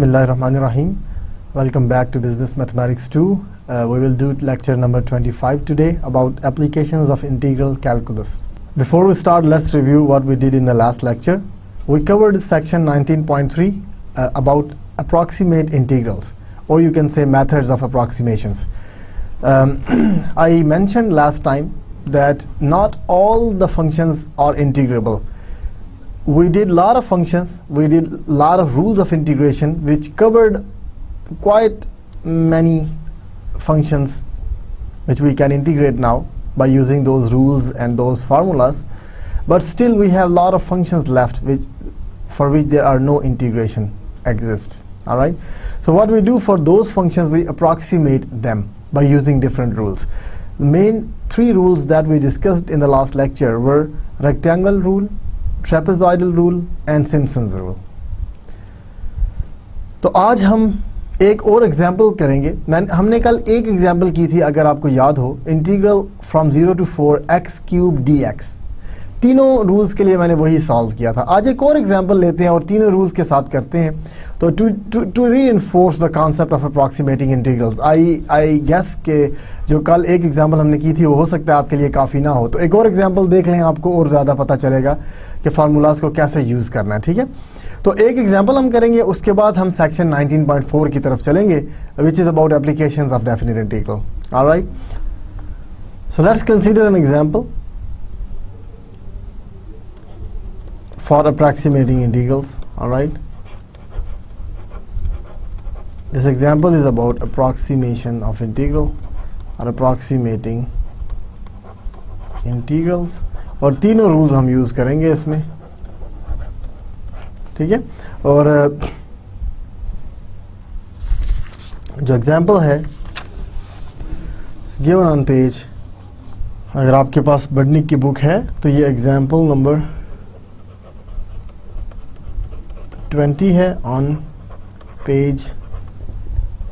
Bismillahirrahmanirrahim. Welcome back to Business Mathematics 2. We will do lecture number 25 today about applications of integral calculus. Before we start, let's review what we did in the last lecture. We covered section 19.3 about approximate integrals, or you can say methods of approximations. I mentioned last time that not all the functions are integrable. We did a lot of functions, we did a lot of rules of integration which covered quite many functions which we can integrate now by using those rules and those formulas, but still we have a lot of functions left for which there are no integration exists. Alright, so what we do for those functions, we approximate them by using different rules. The main three rules that we discussed in the last lecture were rectangle rule, trapezoidal rule and Simpson's rule. तो आज हम एक और example करेंगे. हमने कल एक example की थी, अगर आपको याद हो, integral from 0 to 4 x cube dx. तीनों रूल्स के लिए मैंने वही सॉल्व किया था. आज एक और एग्जाम्पल लेते हैं और तीनों रूल्स के साथ करते हैं. तो to reinforce the concept of approximating integrals, I guess के जो कल एक एग्जाम्पल हमने की थी वो हो सकता है आपके लिए काफ़ी ना हो, तो एक और एग्जाम्पल देख लें, आपको और ज़्यादा पता चलेगा कि फार्मूलाज को कैसे यूज़ करना है. ठीक है, तो एक एग्जाम्पल हम करेंगे, उसके बाद हम सेक्शन 19.4 की तरफ चलेंगे, which is about applications of definite integral. Alright, so let's consider an example for approximating integrals. All right, this example is about approximation of integral or approximating integrals, और तीनों रूल्स हम यूज करेंगे इसमें. ठीक है, और जो एग्जाम्पल है गिवन ऑन पेज, अगर आपके पास बडनिक की बुक है तो ये एग्जाम्पल नंबर 20 है ऑन पेज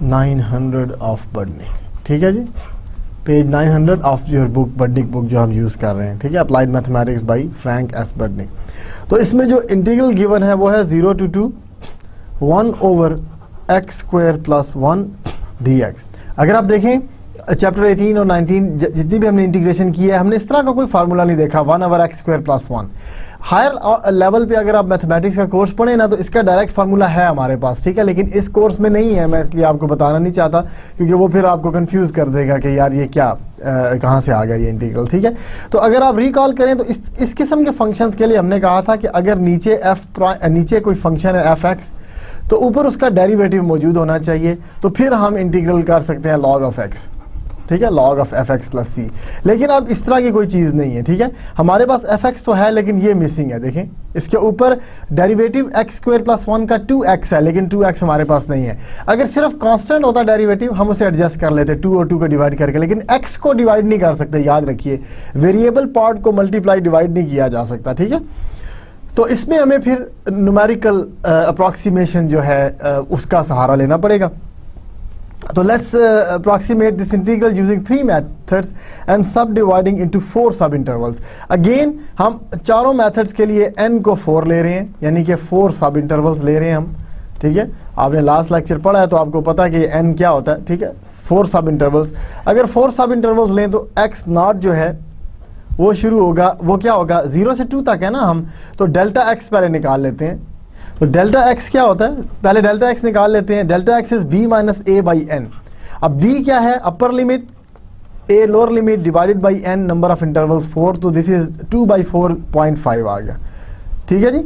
900 ऑफ बडनिक. ठीक है जी, page 900 of your book, Budnick book जो हम यूज़ कर रहे हैं. ठीक है, applied mathematics by Frank S Budnick. तो इसमें जो इंटीग्रल गिवन है वो है 0 to 2 1 over x square plus 1 dx. अगर आप देखें चैप्टर 18 और 19 जितनी भी हमने इंटीग्रेशन की है, हमने इस तरह का कोई फार्मूला नहीं देखा 1 over x square plus 1. Higher level पे अगर आप मैथमेटिक्स का कोर्स पढ़े ना तो इसका डायरेक्ट फार्मूला है हमारे पास. ठीक है, लेकिन इस कोर्स में नहीं है, मैं इसलिए आपको बताना नहीं चाहता क्योंकि वो फिर आपको कंफ्यूज कर देगा कि यार ये क्या कहाँ से आ गया ये इंटीग्रल. ठीक है, तो अगर आप रिकॉल करें तो इस किस्म के फंक्शंस के लिए हमने कहा था कि अगर नीचे कोई फंक्शन है f(x) तो ऊपर उसका डेरिवेटिव मौजूद होना चाहिए, तो फिर हम इंटीग्रल कर सकते हैं log of x. ठीक है, log of fx plus c. लेकिन अब इस तरह की कोई चीज़ नहीं है. ठीक है, हमारे पास fx तो है लेकिन ये मिसिंग है. देखें इसके ऊपर डेरिवेटिव x स्क्वायर प्लस 1 का 2x है, लेकिन 2x हमारे पास नहीं है. अगर सिर्फ कांस्टेंट होता डेरिवेटिव हम उसे एडजस्ट कर लेते 2 और 2 को डिवाइड करके, लेकिन x को डिवाइड नहीं कर सकते. याद रखिए, वेरिएबल पार्ट को मल्टीप्लाई डिवाइड नहीं किया जा सकता. ठीक है, तो इसमें हमें फिर न्यूमेरिकल अप्रॉक्सीमेशन जो है उसका सहारा लेना पड़ेगा. So let's approximate this integral using 3 methods and subdividing into 4 subintervals. Again हम चारों methods के लिए n को 4 ले रहे हैं, यानी कि 4 subintervals ले रहे हैं हम. ठीक है, आपने लास्ट लेक्चर पढ़ा है तो आपको पता है कि n क्या होता है. ठीक है, 4 subintervals. अगर 4 subintervals लें तो x नॉट जो है वो शुरू होगा, वो क्या होगा 0 से 2 तक है ना हम, तो डेल्टा x पहले निकाल लेते हैं. तो डेल्टा x क्या होता है, पहले डेल्टा x निकाल लेते हैं. Delta x is b minus a by n. अब b क्या है, upper limit, a lower limit divided by n, number of intervals 4, तो दिस इज 2 बाई 4 0.5 आ गया. ठीक है जी,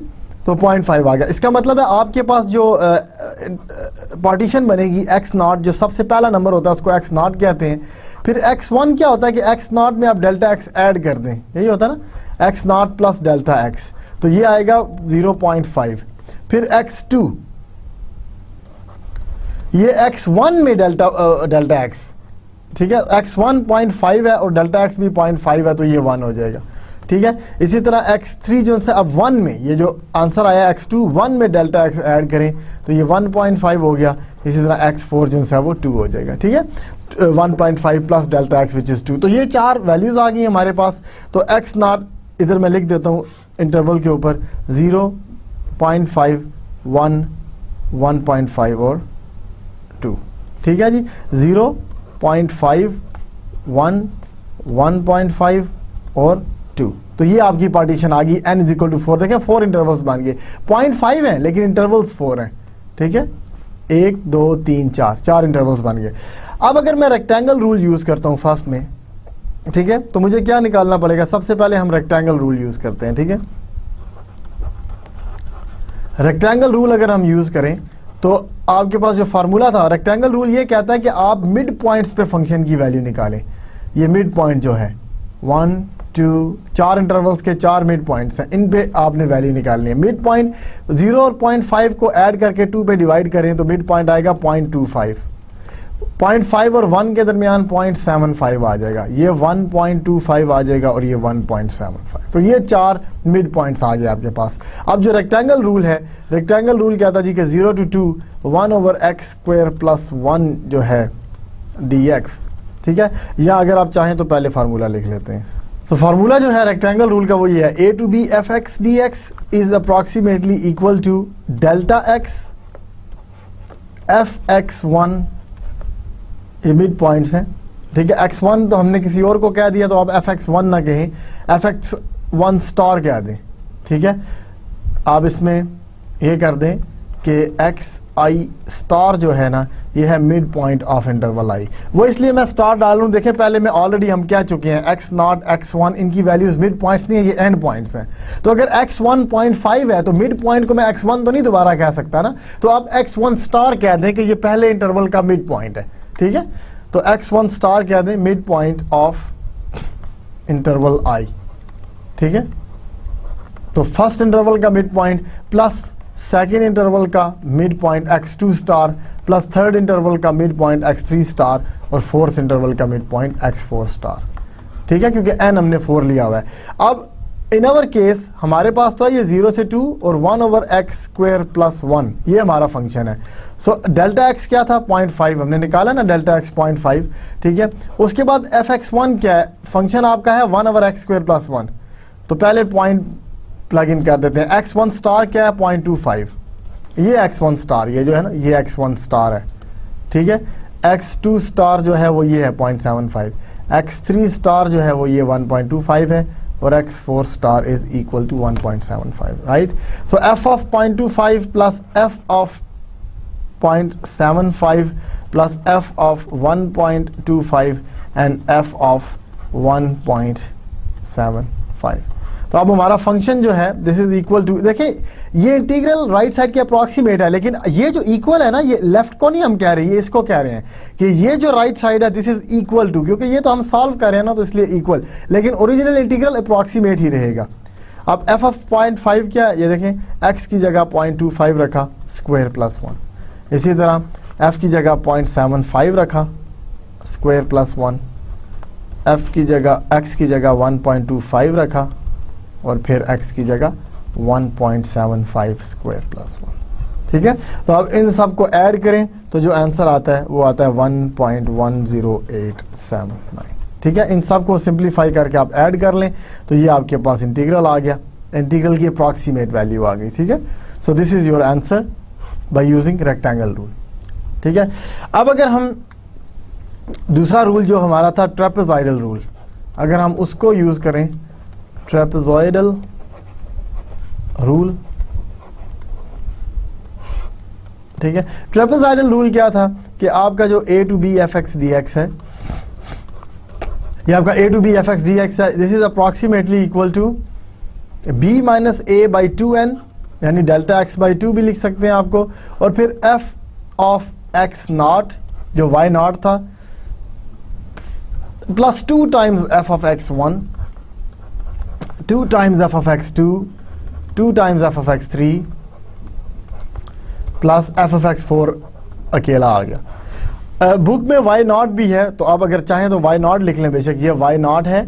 तो 0.5 आ गया. इसका मतलब है आपके पास जो पार्टीशन बनेगी x नॉट, जो सबसे पहला नंबर होता है उसको x नॉट कहते हैं. फिर x1 क्या होता है कि x नॉट में आप डेल्टा x ऐड कर दें, यही होता है ना, x not plus delta x, तो ये आएगा 0.5. फिर x2, ये x1 में डेल्टा x. ठीक है, x1 0.5 है और डेल्टा x भी 0.5 है, तो ये 1 हो जाएगा. ठीक है, इसी तरह x3 जो है अब 1 में, ये जो आंसर आया x2 1 में डेल्टा x ऐड करें तो ये 1.5 हो गया. इसी तरह x4 जो है वो 2 हो जाएगा. ठीक है, 1.5 plus delta x which is 2. तो ये 4 वैल्यूज आ गई हमारे पास. तो x नॉट इधर मैं लिख देता हूँ इंटरवल के ऊपर 0.5 1 1.5 और 2, ठीक है जी। 0.5, 1, 1.5 और 2, तो ये आपकी पार्टीशन आ गई n = 4। देखें 4 इंटरवल्स बन गए, 0.5 है लेकिन इंटरवल्स 4 हैं, ठीक है। 1, 2, 3, 4 इंटरवल्स बन गए। अब अगर मैं रेक्टेंगल रूल यूज करता हूं फर्स्ट में, ठीक है, तो मुझे क्या निकालना पड़ेगा? सबसे पहले हम रेक्टेंगल रूल यूज करते हैं, ठीक है। रेक्टेंगल रूल अगर हम यूज करें तो आपके पास जो फार्मूला था, रेक्टेंगल रूल ये कहता है कि आप मिड पॉइंट्स पे फंक्शन की वैल्यू निकालें। ये मिड पॉइंट जो है 1, 2, 4 इंटरवल्स के 4 मिड पॉइंट्स हैं, इन पे आपने वैल्यू निकालनी है। मिड पॉइंट 0 और 0.5 को ऐड करके 2 पे डिवाइड करें तो मिड पॉइंट आएगा 0.25। 0.5 और 1 के दरमियान 0.75 आ जाएगा, ये 1.25 आ जाएगा और ये 1.75। तो ये 4 मिड पॉइंट्स आ गए आपके पास। अब जो रेक्टेंगल रूल है, रेक्टेंगल रूल कहता जी कि 0 to 2 1/x² + 1 जो है dx, ठीक है। या अगर आप चाहें तो पहले फार्मूला लिख लेते हैं। तो फार्मूला जो है रेक्टेंगल रूल का वो ये है, a to b fx dx is approximately equal to delta x fx1, ये मिड पॉइंट्स हैं, ठीक है। x1 तो हमने किसी और को कह दिया तो आप fx1 ना कहें, fx1 स्टार कह दें, ठीक है। आप इसमें ये कर दें कि xi स्टार जो है ना, ये है mid point of interval i। वो इसलिए मैं स्टार डाल लूँ, देखें पहले में ऑलरेडी हम कह चुके हैं x0, x1 इनकी वैल्यूज मिड पॉइंट्स नहीं है, ये एंड पॉइंट्स हैं। तो अगर x1 0.5 है तो मिड पॉइंट को मैं x1 तो नहीं दोबारा कह सकता ना, तो आप x1 स्टार कह दें कि ये पहले इंटरवल का मिड पॉइंट है, ठीक है। तो x1 स्टार कह दें mid point of interval i, ठीक है। तो फर्स्ट इंटरवल का mid point plus second interval का mid point x2 star plus third interval का मिड पॉइंट x3 स्टार और फोर्थ इंटरवल का मिड पॉइंट x4 स्टार, ठीक है, क्योंकि n हमने 4 लिया हुआ है। अब इन अवर केस हमारे पास तो है ये 0 से 2 और 1/x² + 1, ये हमारा फंक्शन है। सो डेल्टा x क्या था? 0.5 हमने निकाला ना, डेल्टा x 0.5, ठीक है। उसके बाद fx1 क्या है? फंक्शन आपका है 1/x² + 1, तो पहले पॉइंट प्लग इन कर देते हैं। x1 स्टार क्या है? 0.25, ये x1 स्टार, ये जो है ना ये x1 स्टार है, ठीक है। x2 स्टार जो है वो ये है 0.75, x3 स्टार जो है वो ये 1.25 है और x4 star is equal to 1.75, right. So f of 0.25 plus f of 0.75 plus f of 1.25 and f of 1.75। तो अब हमारा फंक्शन जो है दिस इज इक्वल टू, देखिए ये इंटीग्रल राइट साइड के अप्रोक्सीमेट है, लेकिन ये जो इक्वल है ना, ये लेफ्ट को नहीं हम कह रहे, ये इसको कह रहे हैं कि ये जो राइट साइड है दिस इज इक्वल टू, क्योंकि ये तो हम सॉल्व कर रहे हैं ना, तो इसलिए इक्वल, लेकिन ओरिजिनल इंटीग्रल अप्रोक्सीमेट ही रहेगा। अब f of 0.5 क्या है? ये देखें x की जगह 0.25 रखा स्क्वायर प्लस 1, इसी तरह f की जगह 0.75 रखा स्क्वायर प्लस 1, f की जगह x की जगह 1.25 रखा और फिर x की जगह 1.75 स्क्वायर प्लस 1, ठीक है। तो अब इन सब को ऐड करें तो जो आंसर आता है वो आता है 1.10879, ठीक है। इन सब को सिंप्लीफाई करके आप ऐड कर लें तो ये आपके पास इंटीग्रल आ गया, इंटीग्रल की अप्रॉक्सीमेट वैल्यू आ गई, ठीक है। So this is your answer by using rectangle rule, ठीक है। अब अगर हम दूसरा रूल जो हमारा था ट्रेपेजॉइडल रूल, अगर हम उसको यूज करें, ट्रेपेजॉइडल रूल, ठीक है। ट्रेपेजॉइडल रूल क्या था कि आपका जो a to b fx dx है, ये आपका a to b fx dx है, this is approximately equal to b minus a by 2n, यानी डेल्टा x बाई 2 भी लिख सकते हैं आपको, और फिर f ऑफ x नॉट जो y नॉट था plus 2 times f of x1, 2 times f of x2, 2 times f of x3 plus f of x4 अकेला आ गया। बुक में y नॉट भी है, तो आप अगर चाहें तो y नॉट लिख लें, बेशक ये y नॉट है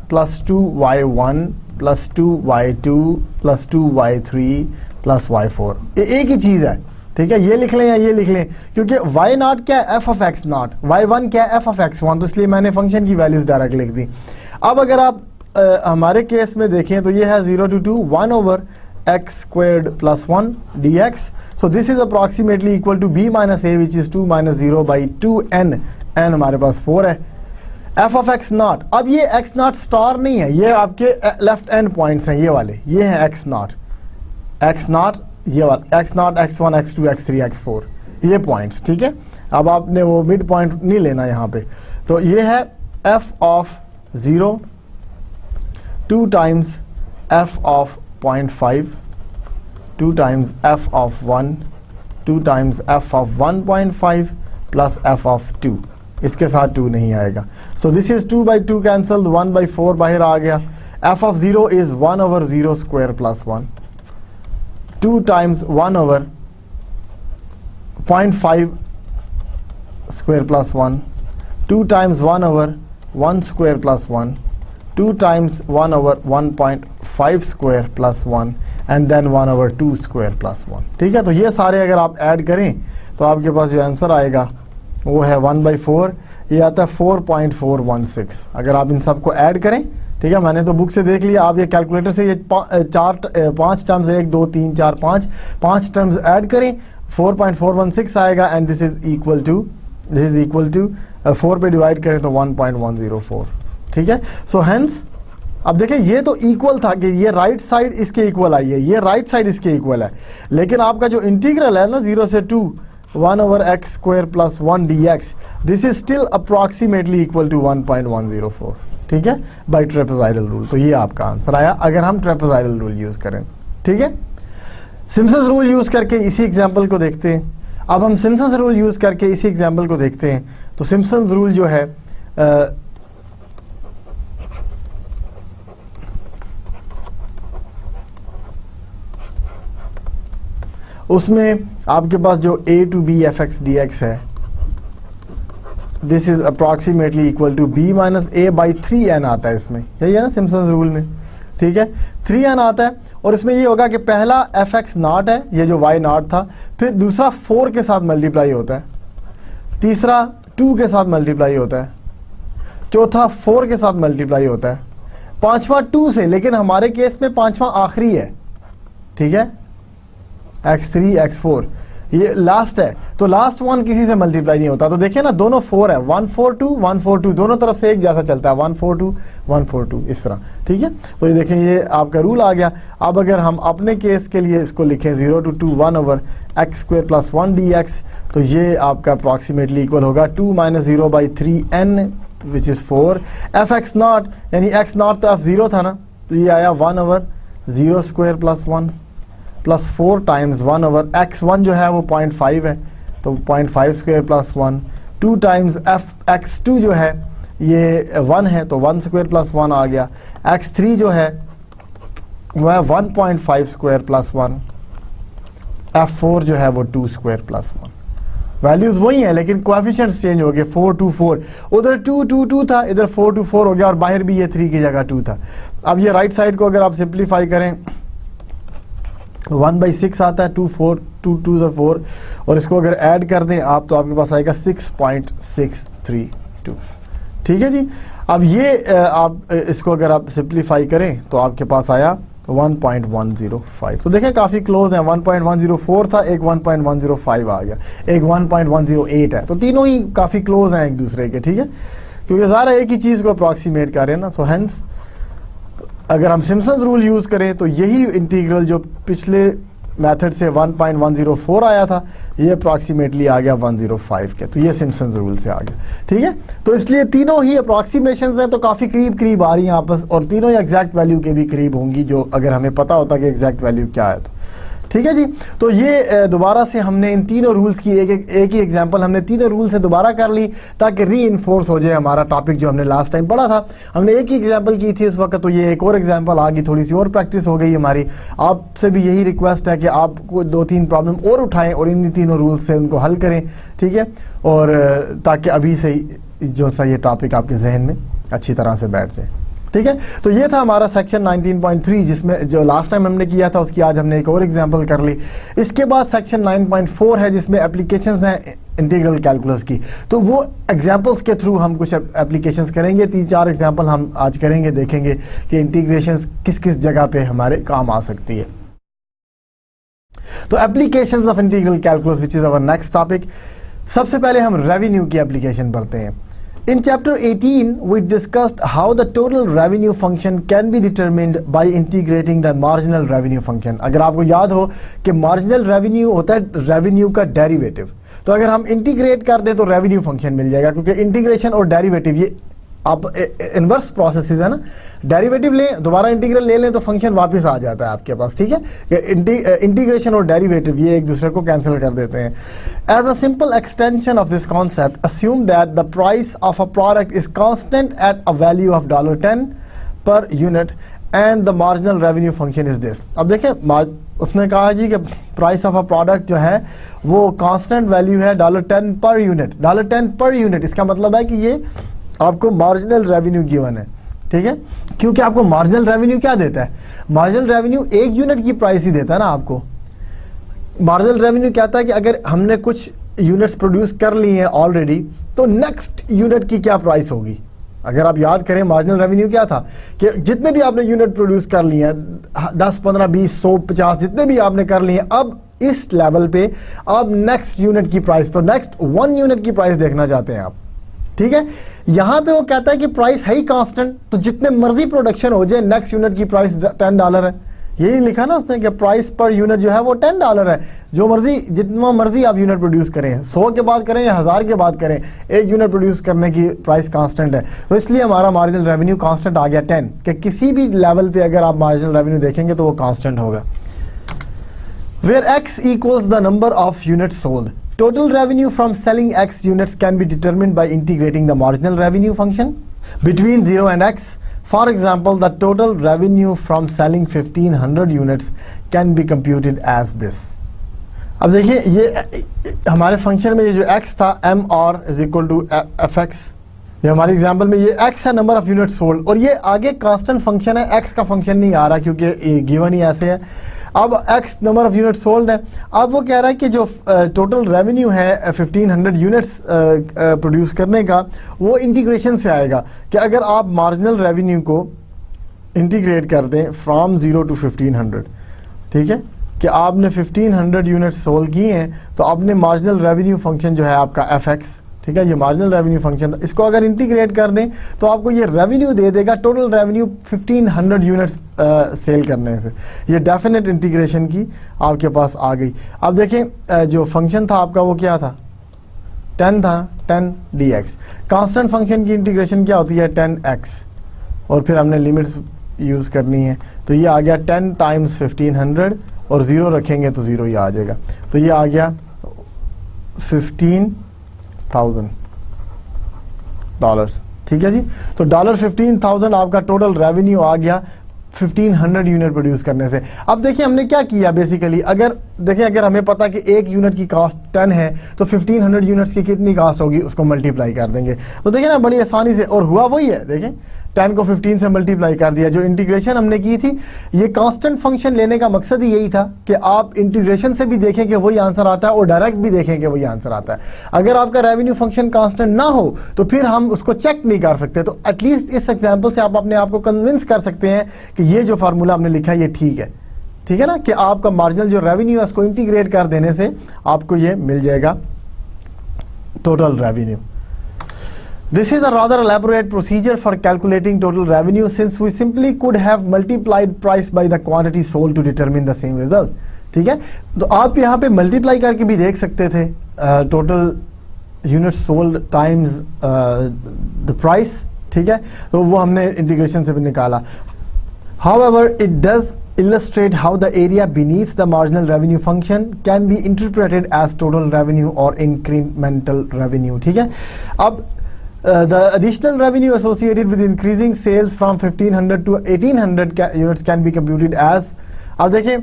plus 2y1 plus 2y2 plus 2y3 plus y4, ये एक ही चीज़ है, ठीक है। ये लिख लें या ये लिख लें, क्योंकि y नॉट क्या है? f of x not, y1 क्या है? f of x1, तो इसलिए मैंने फंक्शन की वैल्यूज डायरेक्ट लिख दी। अब अगर आप हमारे केस में देखें तो ये है 0 to 2 1/x² x squared plus 1 dx. So this is approximately equal to b minus a which is 2 minus 0 by 2n. n हमारे पास 4 है. f of x naught, अब ये x naught स्टार नहीं है, ये आपके लेफ्ट एंड पॉइंट्स हैं, ये वाले, ये है x naught, ये वाला x naught, x1, x2, x3, x4, ये पॉइंट्स. ठीक है, अब आपने वो मिड पॉइंट नहीं लेना यहाँ पे. तो ये है f of 0 2 times f of 0.5 2 times f of 1 2 times f of 1.5 plus f of 2. इसके साथ 2 नहीं आएगा. So this is 2 by 2 cancelled, 1 by 4 बाहर आ गया. f of 0 is 1 over 0 square plus 1. 2 times 1 over 0.5 square plus 1. 2 times 1 over 1 square plus 1. 2 times 1 over 1.5 square plus 1 and then 1 over 2 square plus 1. ठीक है, तो ये सारे अगर आप ऐड करें तो आपके पास जो आंसर आएगा वो है 1 by 4, ये आता है 4.416. अगर आप इन सब को ऐड करें, ठीक है, मैंने तो बुक से देख लिया, आप ये कैलकुलेटर से ये 5 टर्म्स 1 2 3 4 5 टर्म्स ऐड करें, 4.416 आएगा. And this is equal to 4 पे डिवाइड करें तो 1.104. ठीक है, सो हेंस अब देखें ये तो इक्वल था कि ये राइट साइड इसके इक्वल आई है, ये राइट साइड इसके इक्वल है, लेकिन आपका जो इंटीग्रल है ना 0 से 2 1 over x square plus 1 dx, this is still approximately equal to 1.104. ठीक है, बाय ट्रेपेजॉइडल रूल. तो ये आपका आंसर आया अगर हम ट्रेपेजॉइडल रूल यूज करें. ठीक है, सिम्पसन्स रूल यूज करके इसी एग्जांपल को देखते हैं. अब हम सिम्पसन्स रूल यूज करके इसी एग्जांपल को देखते हैं. तो सिम्पसन्स रूल जो है उसमें आपके पास जो a to b fx dx है, this is approximately equal to b minus a by 3n आता है इसमें, यही है ना सिम्पसन्स रूल में. ठीक है, 3n आता है और इसमें ये होगा कि पहला fx नॉट है, ये जो y नॉट था, फिर दूसरा 4 के साथ मल्टीप्लाई होता है, तीसरा 2 के साथ मल्टीप्लाई होता है, चौथा 4 के साथ मल्टीप्लाई होता है, पांचवा 2 से, लेकिन हमारे केस में पांचवा आखिरी है. ठीक है, x3 x4 ये लास्ट है, तो लास्ट वन किसी से मल्टीप्लाई नहीं होता. तो देखिए ना, दोनों 4 है, 142 142, दोनों तरफ से एक जैसा चलता है, 142 142 इस तरह. ठीक है, तो ये देखें ये आपका रूल आ गया. अब अगर हम अपने केस के लिए इसको लिखें 0 to 2 1 over x square plus 1 dx, तो ये आपका अप्रॉक्सीमेटली इक्वल होगा 2 minus 0 by 3n which is 4. fx not यानी x नॉट तो f0 था ना, तो ये आया 1 over 0 square plus 1 plus 4 times 1 over x1 जो है वो 0.5 है, तो 0.5 स्क्वायर प्लस 1, 2 टाइम्स x2 जो है ये 1 है, तो 1 स्क्वायर प्लस 1 आ गया. x3 जो है वो है 1.5 स्क्वायर प्लस 1, f4 जो है वो 2 स्क्वायर प्लस 1. वैल्यूज वही है लेकिन कोएफिशिएंट्स चेंज हो गए, 4 to 4, उधर 2 to 2 था, इधर 4 to 4 हो गया और बाहर भी ये 3 की जगह 2 था. अब ये राइट साइड को अगर आप सिंप्लीफाई करें 1 by 6 आता है, 2 4 2 2 4, और इसको अगर ऐड कर दें आप तो आपके पास आएगा 6.632. ठीक है जी, अब ये आप इसको अगर आप सिंप्लीफाई करें तो आपके पास आया 1.105. तो देखें काफ़ी क्लोज है, 1.104 था, एक 1.105 आ गया, एक 1.108 है, तो तीनों ही काफ़ी क्लोज हैं एक दूसरे के. ठीक है, क्योंकि ज़ारा एक ही चीज़ को अप्रॉक्सीमेट कर रहे हैं ना. सो हेंस अगर हम सिम्पसन्स रूल यूज़ करें तो यही इंटीग्रल जो पिछले मेथड से 1.104 आया था, ये अप्रॉक्सीमेटली आ गया 105 के, तो ये सिम्पसन्स रूल से आ गया. ठीक है, तो इसलिए तीनों ही अप्रॉक्सीमेशंस हैं, तो काफ़ी करीब आ रही हैं आपस, और तीनों ही एग्जैक्ट वैल्यू के भी करीब होंगी, जो अगर हमें पता होता कि एग्जैक्ट वैल्यू क्या है. तो ठीक है जी, तो ये दोबारा से हमने इन तीनों रूल्स की एक ही एग्जांपल हमने तीनों रूल से दोबारा कर ली ताकि री इन्फोर्स हो जाए हमारा टॉपिक जो हमने लास्ट टाइम पढ़ा था. हमने एक ही एग्जांपल की थी उस वक्त, तो ये एक और एग्जांपल आ गई, थोड़ी सी और प्रैक्टिस हो गई हमारी. आपसे भी यही रिक्वेस्ट है कि आप को 2-3 प्रॉब्लम और उठाएं और इन तीनों रूल्स से उनको हल करें. ठीक है, और ताकि अभी से जो सा ये टॉपिक आपके जहन में अच्छी तरह से बैठ जाए. ठीक है, तो ये था हमारा सेक्शन 19.3, जिसमें जो लास्ट टाइम हमने किया था उसकी आज हमने एक और एग्जांपल कर ली. इसके बाद सेक्शन 9.4 है जिसमें एप्लीकेशंस हैं इंटीग्रल कैलकुलस की, तो वो एग्जांपल्स के थ्रू हम कुछ एप्लीकेशंस करेंगे. 3-4 एग्जांपल हम आज करेंगे, देखेंगे कि इंटीग्रेशंस किस किस जगह पे हमारे काम आ सकती है. तो applications of integral calculus which is our next topic. सबसे पहले हम रेवेन्यू की एप्लीकेशन पढ़ते हैं। In chapter 18, we discussed how the total revenue function can be determined by integrating the marginal revenue function। अगर आपको याद हो कि marginal revenue होता है revenue का डेरिवेटिव, तो अगर हम इंटीग्रेट कर दें तो रेवेन्यू फंक्शन मिल जाएगा, क्योंकि इंटीग्रेशन और डेरिवेटिव ये आप इनवर्स प्रोसेसेस है ना, डेरिवेटिव लें दोबारा इंटीग्रल ले लें तो फंक्शन वापस आ जाता है आपके पास, ठीक है। इंटीग्रेशन और डेरिवेटिव ये एक दूसरे को कैंसिल कर देते हैं। As a simple extension of this concept assume that the price of a product is constant at a value of $10 per unit and the marginal revenue function is this. अब देखें उसने कहा जी कि प्राइस ऑफ अ प्रोडक्ट जो है वो constant value है $10 per unit, $10 per unit. इसका मतलब है कि ये आपको मार्जिनल रेवेन्यू गिवन है, ठीक है, क्योंकि आपको मार्जिनल रेवेन्यू क्या देता है, मार्जिनल रेवेन्यू एक यूनिट की प्राइस ही देता है ना आपको। मार्जिनल रेवेन्यू कहता है कि अगर हमने कुछ यूनिट्स प्रोड्यूस कर ली हैं ऑलरेडी, तो नेक्स्ट यूनिट की क्या प्राइस होगी। अगर आप याद करें मार्जिनल रेवेन्यू क्या था कि जितने भी आपने यूनिट प्रोड्यूस कर लिए हैं 10, 15, 20, 100, 50 जितने भी आपने कर लिए हैं, अब इस लेवल पे अब नेक्स्ट यूनिट की प्राइस, तो नेक्स्ट 1 यूनिट की प्राइस देखना चाहते हैं आप, ठीक है। यहां पे वो कहता है कि प्राइस है ही कांस्टेंट, तो जितने मर्जी प्रोडक्शन हो जाए नेक्स्ट यूनिट की प्राइस $10 है। यही लिखा ना उसने कि प्राइस पर यूनिट जो है वो $10 है। जो मर्जी जितना मर्जी आप यूनिट प्रोड्यूस करें, 100 के बाद करें या 1000 के बाद करें, एक यूनिट प्रोड्यूस करने की प्राइस कांस्टेंट है। तो इसलिए हमारा मार्जिनल रेवेन्यू कांस्टेंट आ गया 10, कि किसी भी लेवल पे अगर आप मार्जिनल रेवेन्यू देखेंगे तो वो कांस्टेंट होगा। Where x equals the number of units sold, total revenue from selling X units can be determined by integrating the marginal revenue function between 0 and X. For example, the total revenue from selling 1500 units can be computed as this. अब देखिए ये हमारे function में ये जो X था MR is equal to FX, ये हमारे एग्जाम्पल में ये X है नंबर ऑफ यूनिट सोल्ड, और ये आगे कांस्टेंट फंक्शन है, X का फंक्शन नहीं आ रहा क्योंकि गिवन ही ऐसे है। अब X number of unit sold है। अब वो कह रहा है कि जो टोटल रेवेन्यू है 1500 यूनिट्स प्रोड्यूस करने का, वो इंटीग्रेशन से आएगा कि अगर आप मार्जिनल रेवेन्यू को इंटीग्रेट कर दें फ्रॉम 0 to 1500, ठीक है, कि आपने 1500 यूनिट्स सोल्ड किए हैं, तो आपने मार्जिनल रेवेन्यू फंक्शन जो है आपका FX, ठीक है, ये मार्जिनल रेवेन्यू फंक्शन, इसको अगर इंटीग्रेट कर दें तो आपको ये रेवेन्यू दे देगा, टोटल रेवेन्यू 1500 यूनिट्स सेल करने से। ये डेफिनेट इंटीग्रेशन की आपके पास आ गई। अब देखें जो फंक्शन था आपका वो क्या था, 10 था, 10 dx। कांस्टेंट फंक्शन की इंटीग्रेशन क्या होती है, 10x, और फिर हमने लिमिट्स यूज़ करनी है, तो ये आ गया 10 टाइम्स 1500 और 0 रखेंगे तो 0 ही आ जाएगा, तो ये आ गया $15,000, ठीक है जी। तो $15,000 आपका टोटल रेवेन्यू आ गया 1500 यूनिट प्रोड्यूस करने से। अब देखिए हमने क्या किया बेसिकली, अगर देखिए अगर हमें पता कि एक यूनिट की कॉस्ट 10 है तो 1500 यूनिट्स की कितनी कॉस्ट होगी उसको मल्टीप्लाई कर देंगे, तो देखिए ना बड़ी आसानी से, और हुआ वही है, देखें 10 को 15 से मल्टीप्लाई कर दिया। जो इंटीग्रेशन हमने की थी, ये कांस्टेंट फंक्शन लेने का मकसद ही यही था कि आप इंटीग्रेशन से भी देखें कि वही आंसर आता है और डायरेक्ट भी देखें कि वही आंसर आता है। अगर आपका रेवेन्यू फंक्शन कांस्टेंट ना हो तो फिर हम उसको चेक नहीं कर सकते। तो एटलीस्ट इस एग्जाम्पल से आप अपने आप को कन्विंस कर सकते हैं कि ये जो फार्मूला हमने लिखा है ये ठीक है, ठीक है ना, कि आपका मार्जिनल जो रेवेन्यू है उसको इंटीग्रेट कर देने से आपको ये मिल जाएगा total revenue. This is a rather elaborate procedure for calculating total revenue, since we simply could have multiplied price by the quantity sold to determine the same result, ठीक है। तो आप यहाँ पे मल्टीप्लाई करके भी देख सकते थे total unit sold times the price, ठीक है, तो वो हमने इंटीग्रेशन से भी निकाला। However, it does illustrate how the area beneath the marginal revenue function can be interpreted as total revenue or incremental revenue, ठीक है। अब the additional revenue associated with increasing sales from 1500 to 1800 units can be computed as, अब देखिए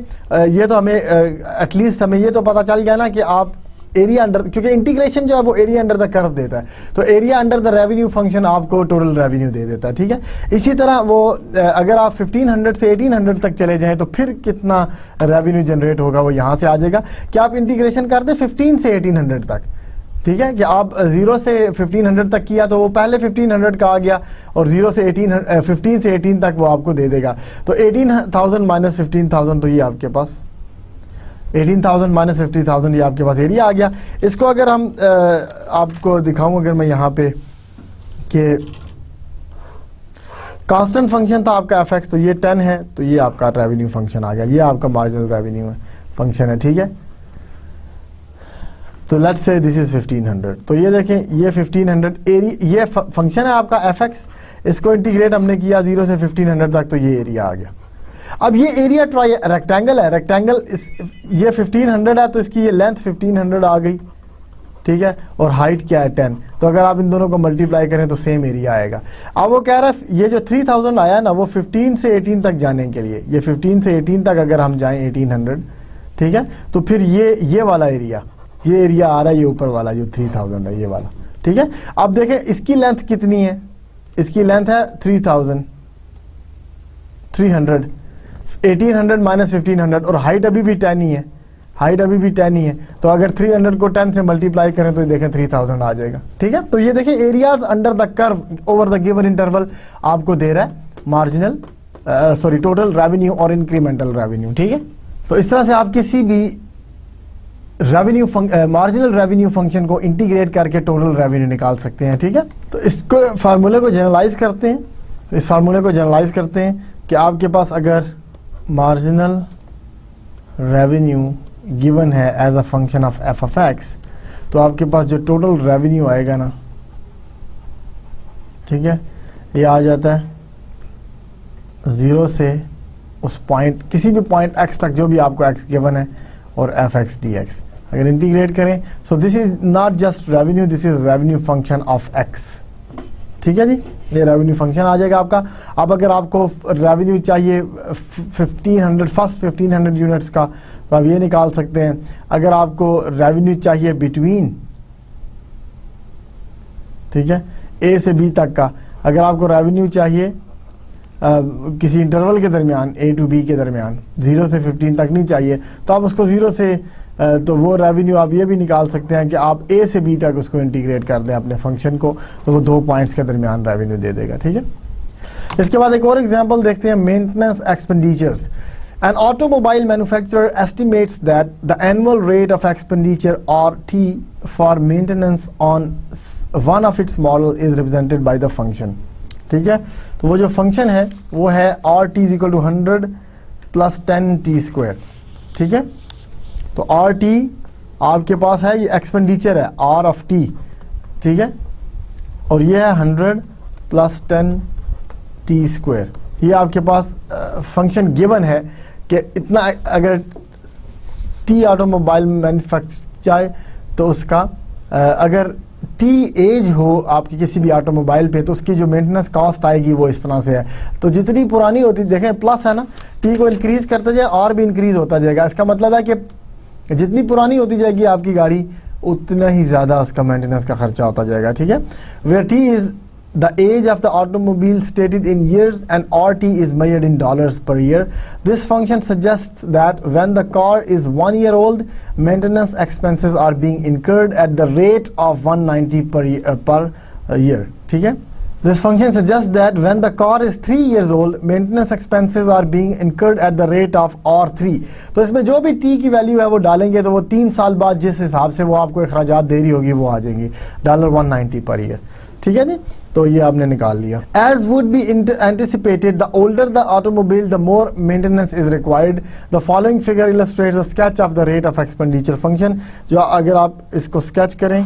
ये तो हमें at least हमें ये तो पता चल गया ना कि आप एरिया अंडर, क्योंकि इंटीग्रेशन जो है वो एरिया अंडर द कर्व देता है, तो area under the revenue function आपको टोटल रेवेन्यू दे देता है, ठीक है। इसी तरह वो अगर आप 1500 से 1800 तक चले जाएं तो फिर कितना रेवेन्यू जनरेट होगा वो यहाँ से आ जाएगा कि आप इंटीग्रेशन कर दें 15 से 1800 तक, ठीक है, कि आप 0 से 1500 तक किया तो वो पहले 1500 का आ गया, और 0 से 15 से 18 तक वो आपको दे देगा। तो 18,000 माइनस 15,000, तो ये आपके पास 18,000 माइनस 50,000 ये आपके पास एरिया आ गया। इसको अगर हम आपको दिखाऊं, अगर मैं यहाँ पे कि कांस्टेंट फंक्शन था आपका fx, तो ये 10 है, तो ये आपका रेवेन्यू फंक्शन आ गया, ये आपका मार्जिनल रेवेन्यू फंक्शन है, ठीक है। तो लेट्स से दिस इज 1500, तो ये देखें ये 1500 एरिया, ये फंक्शन है आपका fx, इसको इंटीग्रेट हमने किया 0 से 1500 तक, तो ये एरिया आ गया। अब ये एरिया रेक्टेंगल है, रेक्टेंगल ये 1500 है, तो इसकी ये लेंथ 1500 आ गई, ठीक है, और हाइट क्या है 10, तो अगर आप इन दोनों को मल्टीप्लाई करें तो सेम एरिया आएगा। अब वो कह रहा है ये जो 3000 आया ना, वो 15 से 18 तक जाने के लिए, ये 15 से 18 तक अगर हम जाएं 1800, ठीक है, तो फिर ये वाला एरिया, ये एरिया आ रहा है, ये ऊपर वाला जो 3000 है ये वाला, ठीक है। अब देखें इसकी लेंथ कितनी है, इसकी लेंथ है 300, 1800 माइनस 1500, और हाइट अभी भी 10 ही है, हाइट अभी भी 10 ही है, तो अगर 300 को 10 से मल्टीप्लाई करें तो ये देखें 3000 आ जाएगा, ठीक है। तो ये देखें areas under the curve over the given interval आपको दे रहा है मार्जिनल टोटल रेवेन्यू और इंक्रीमेंटल रेवेन्यू, ठीक है। तो इस तरह से आप किसी भी रेवेन्यू मार्जिनल रेवेन्यू फंक्शन को इंटीग्रेट करके टोटल रेवेन्यू निकाल सकते हैं, ठीक है। तो इसको फार्मूले को जनरलाइज करते हैं, इस फार्मूले को जनरलाइज करते हैं कि आपके पास अगर मार्जिनल रेवेन्यू गिवन है as a function of F of X, तो आपके पास जो टोटल रेवेन्यू आएगा ना, ठीक है, ये आ जाता है 0 से उस पॉइंट, किसी भी पॉइंट x तक जो भी आपको x गिवन है, और एफ एक्स डी एक्स अगर इंटीग्रेट करें, so this is not just revenue, this is revenue function of x, ठीक है जी, ये रेवेन्यू फंक्शन आ जाएगा आपका। अब अगर आपको रेवेन्यू चाहिए 1500 यूनिट्स का, तो आप ये निकाल सकते हैं। अगर आपको रेवेन्यू चाहिए बिटवीन, ठीक है, ए से बी तक का, अगर आपको रेवेन्यू चाहिए किसी इंटरवल के दरमियान ए टू बी के दरमियान 0 से 15 तक नहीं चाहिए, तो आप उसको 0 से तो वो रेवेन्यू आप ये भी निकाल सकते हैं कि आप ए से बी तक उसको इंटीग्रेट कर दें अपने फंक्शन को, तो वो 2 पॉइंट्स के दरमियान रेवेन्यू दे देगा, ठीक है। इसके बाद एक और एग्जांपल देखते हैं, maintenance expenditures. An automobile manufacturer estimates that the annual rate of expenditure RT for maintenance on one of its model is represented by the function, ठीक है। तो वो जो फंक्शन है वो है RT is equal to 100 plus 10t square, ठीक है। तो RT आपके पास है, ये एक्सपेंडिचर है R of T, ठीक है, और ये है 100 plus 10t square, ये आपके पास फंक्शन गिवन है कि इतना अगर टी ऑटोमोबाइल मैन्युफैक्चर चाहे तो उसका अगर टी एज हो आपकी किसी भी ऑटोमोबाइल पे, तो उसकी जो मेंटेनेंस कॉस्ट आएगी वो इस तरह से है। तो जितनी पुरानी होती, देखें प्लस है ना, टी को इंक्रीज करते जाए और भी इंक्रीज होता जाएगा। इसका मतलब है कि जितनी पुरानी होती जाएगी आपकी गाड़ी, उतना ही ज़्यादा उसका मेंटेनेंस का खर्चा होता जाएगा, ठीक है। Where T is the age of the automobile stated in years and RT is measured in dollars per year. This function suggests that when the car is 1 year old, maintenance expenses are being incurred at the rate of 190 per year. ठीक है? This function suggests that when the car is 3 years old, maintenance expenses are being incurred at the rate of R3. तो इसमें जो भी t की value है वो डालेंगे तो वो 3 साल बाद जिस हिसाब से वो आपको अखराजात दे रही होगी वो आ जाएंगी $190 पर ईयर, ठीक है जी। तो ये आपने निकाल लिया। As would be anticipated, the older the automobile, the more maintenance is required. The following figure illustrates a sketch of the rate of expenditure function. जो अगर आप इसको स्केच करें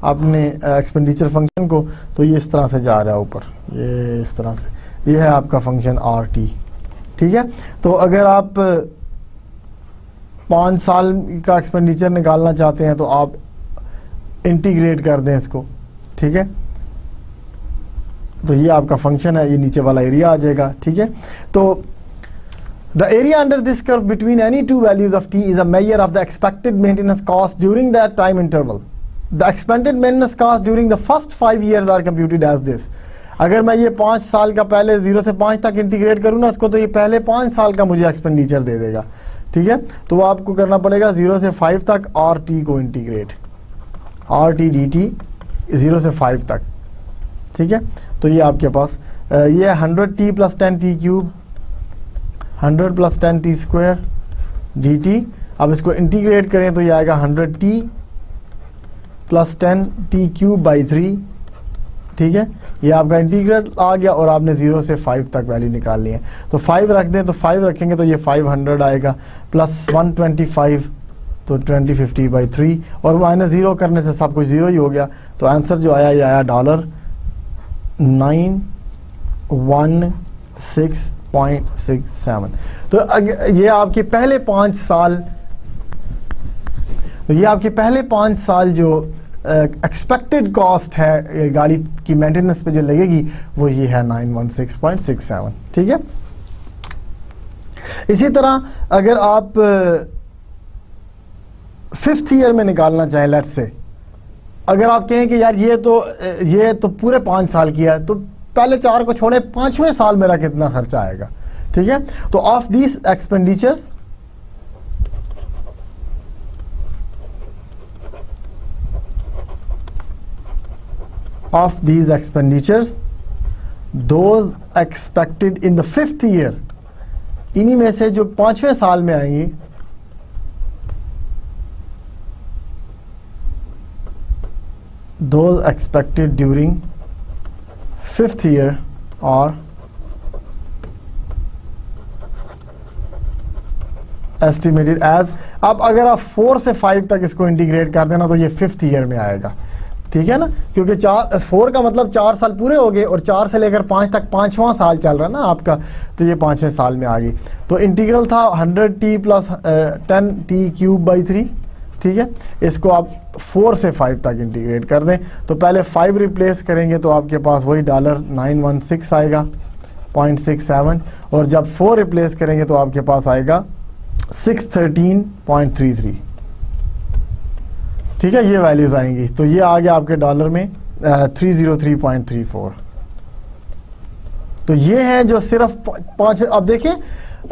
अपने एक्सपेंडिचर फंक्शन को, तो ये इस तरह से जा रहा है ऊपर, ये इस तरह से, ये है आपका फंक्शन RT, ठीक है। तो अगर आप 5 साल का एक्सपेंडिचर निकालना चाहते हैं तो आप इंटीग्रेट कर दें इसको, ठीक है। तो ये आपका फंक्शन है, ये नीचे वाला एरिया आ जाएगा, ठीक है। तो the area under this curve between any two values of t is a measure of the expected maintenance cost during that time interval. The expected maintenance cost during the first 5 years are computed as this. अगर मैं ये 5 साल का पहले 0 से 5 तक integrate करूँ ना इसको, तो ये पहले 5 साल का मुझे एक्सपेंडिचर दे देगा, ठीक है। तो वो आपको करना पड़ेगा 0 से 5 तक RT को इंटीग्रेट, RT dt 0 से 5 तक, ठीक है। तो ये आपके पास ये 100t plus 10t cube 100 plus 10t square dt। अब इसको इंटीग्रेट करें तो ये आएगा 100t प्लस 10t³/3, ठीक है। ये आपका इंटीग्रल आ गया और आपने 0 से 5 तक वैल्यू निकालनी है। तो 5 रख दें, तो 5 रखेंगे तो ये 500 आएगा, प्लस 125 तो 2050/3, और -0 करने से सब कुछ 0 ही हो गया। तो आंसर जो आया ये आया $916.67। तो ये आपके पहले 5 साल, तो ये आपके पहले 5 साल जो एक्सपेक्टेड कॉस्ट है गाड़ी की मेंटेनेंस पे जो लगेगी वो ये है 916.67, ठीक है। इसी तरह अगर आप 5th ईयर में निकालना चाहें, लेट्स से अगर आप कहें कि यार ये तो पूरे 5 साल किया, तो पहले 4 को छोड़े 5वें साल मेरा कितना खर्चा आएगा, ठीक है। तो of these expenditures those expected in the 5th year, इन्हीं में से जो 5वें साल में आएंगी, those expected during 5th year or estimated as, अब अगर आप 4 से 5 तक इसको इंटीग्रेट कर देना तो ये 5th ईयर में आएगा, ठीक है ना, क्योंकि 4 का मतलब 4 साल पूरे हो गए और 4 से लेकर 5 तक 5वां साल चल रहा है ना आपका, तो ये 5वें साल में आ गई। तो इंटीग्रल था 100t प्लस 10t³/3, ठीक है। इसको आप 4 से 5 तक इंटीग्रेट कर दें, तो पहले 5 रिप्लेस करेंगे तो आपके पास वही $916 आएगा 0.67, और जब 4 रिप्लेस करेंगे तो आपके पास आएगा 613.33, ठीक है। ये वैल्यूज आएंगी, तो ये आ गया आपके डॉलर में 303.34। तो ये है जो सिर्फ 5, अब देखिए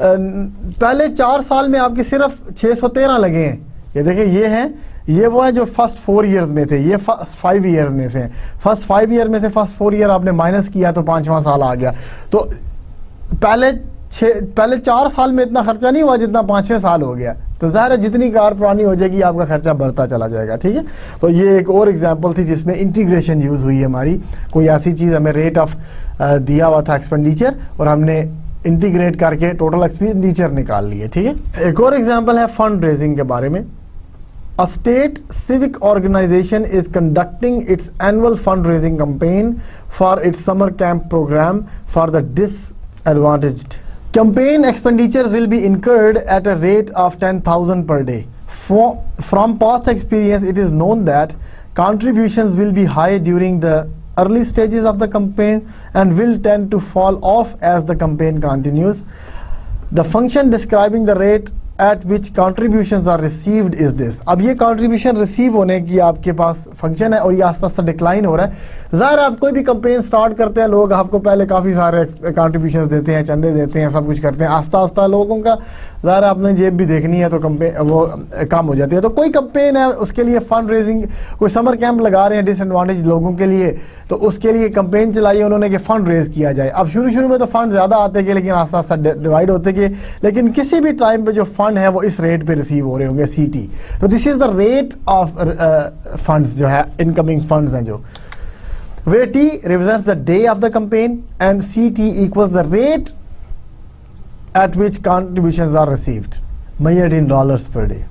पहले 4 साल में आपके सिर्फ 613 लगे हैं। ये देखिए ये है, ये वो है जो फर्स्ट 4 ईयर्स में थे, ये फर्स्ट 5 ईयर्स में से, फर्स्ट 5 ईयर में से फर्स्ट 4 ईयर आपने माइनस किया तो 5वां साल आ गया। तो पहले 4 साल में इतना खर्चा नहीं हुआ जितना 5वें साल हो गया, तो ज़ाहिर है जितनी कार पुरानी हो जाएगी आपका खर्चा बढ़ता चला जाएगा, ठीक है। तो ये एक और एग्जांपल थी जिसमें इंटीग्रेशन यूज़ हुई है हमारी, कोई ऐसी चीज़ हमें रेट ऑफ दिया हुआ था एक्सपेंडिचर और हमने इंटीग्रेट करके टोटल एक्सपेंडिचर निकाल लिए, ठीक है। एक और एग्जांपल है फंड रेजिंग के बारे में। A state civic organization is conducting its annual fundraising campaign for its summer camp program for the disadvantaged. Campaign expenditures will be incurred at a rate of 10,000 per day. From past experience, it is known that contributions will be high during the early stages of the campaign and will tend to fall off as the campaign continues. The function describing the rate at which contributions are received is this. अब ये contribution receive होने की आपके पास function है और ये आस्ता आस्ता डिक्लाइन हो रहा है। ज़ाहिर आप कोई भी कंपेन स्टार्ट करते हैं, लोग आपको पहले काफ़ी सारे contributions देते हैं, चंदे देते हैं, सब कुछ करते हैं। आस्ता आस्ता लोगों का ज़ाहिर आपने जेब भी देखनी है तो कंपेन वो कम हो जाती है। तो कोई कंपेन है उसके लिए फंड रेजिंग, कोई समर कैंप लगा रहे हैं डिसएडवांटेज लोगों के लिए, तो उसके लिए कंपेन चलाई उन्होंने कि फ़ंड रेज किया जाए। अब शुरू में तो फंड ज़्यादा आते गए लेकिन आस्ता आस्ता डिवाइड होते गए, लेकिन किसी भी टाइम पे जो फंड है वो इस रेट पे रिसीव हो रहे होंगे, CT। तो this is the rate of funds जो है, इनकमिंग फंड्स हैं जो, where T represents the day of the campaign and CT equals the rate at which contributions are received, measured in dollars per day.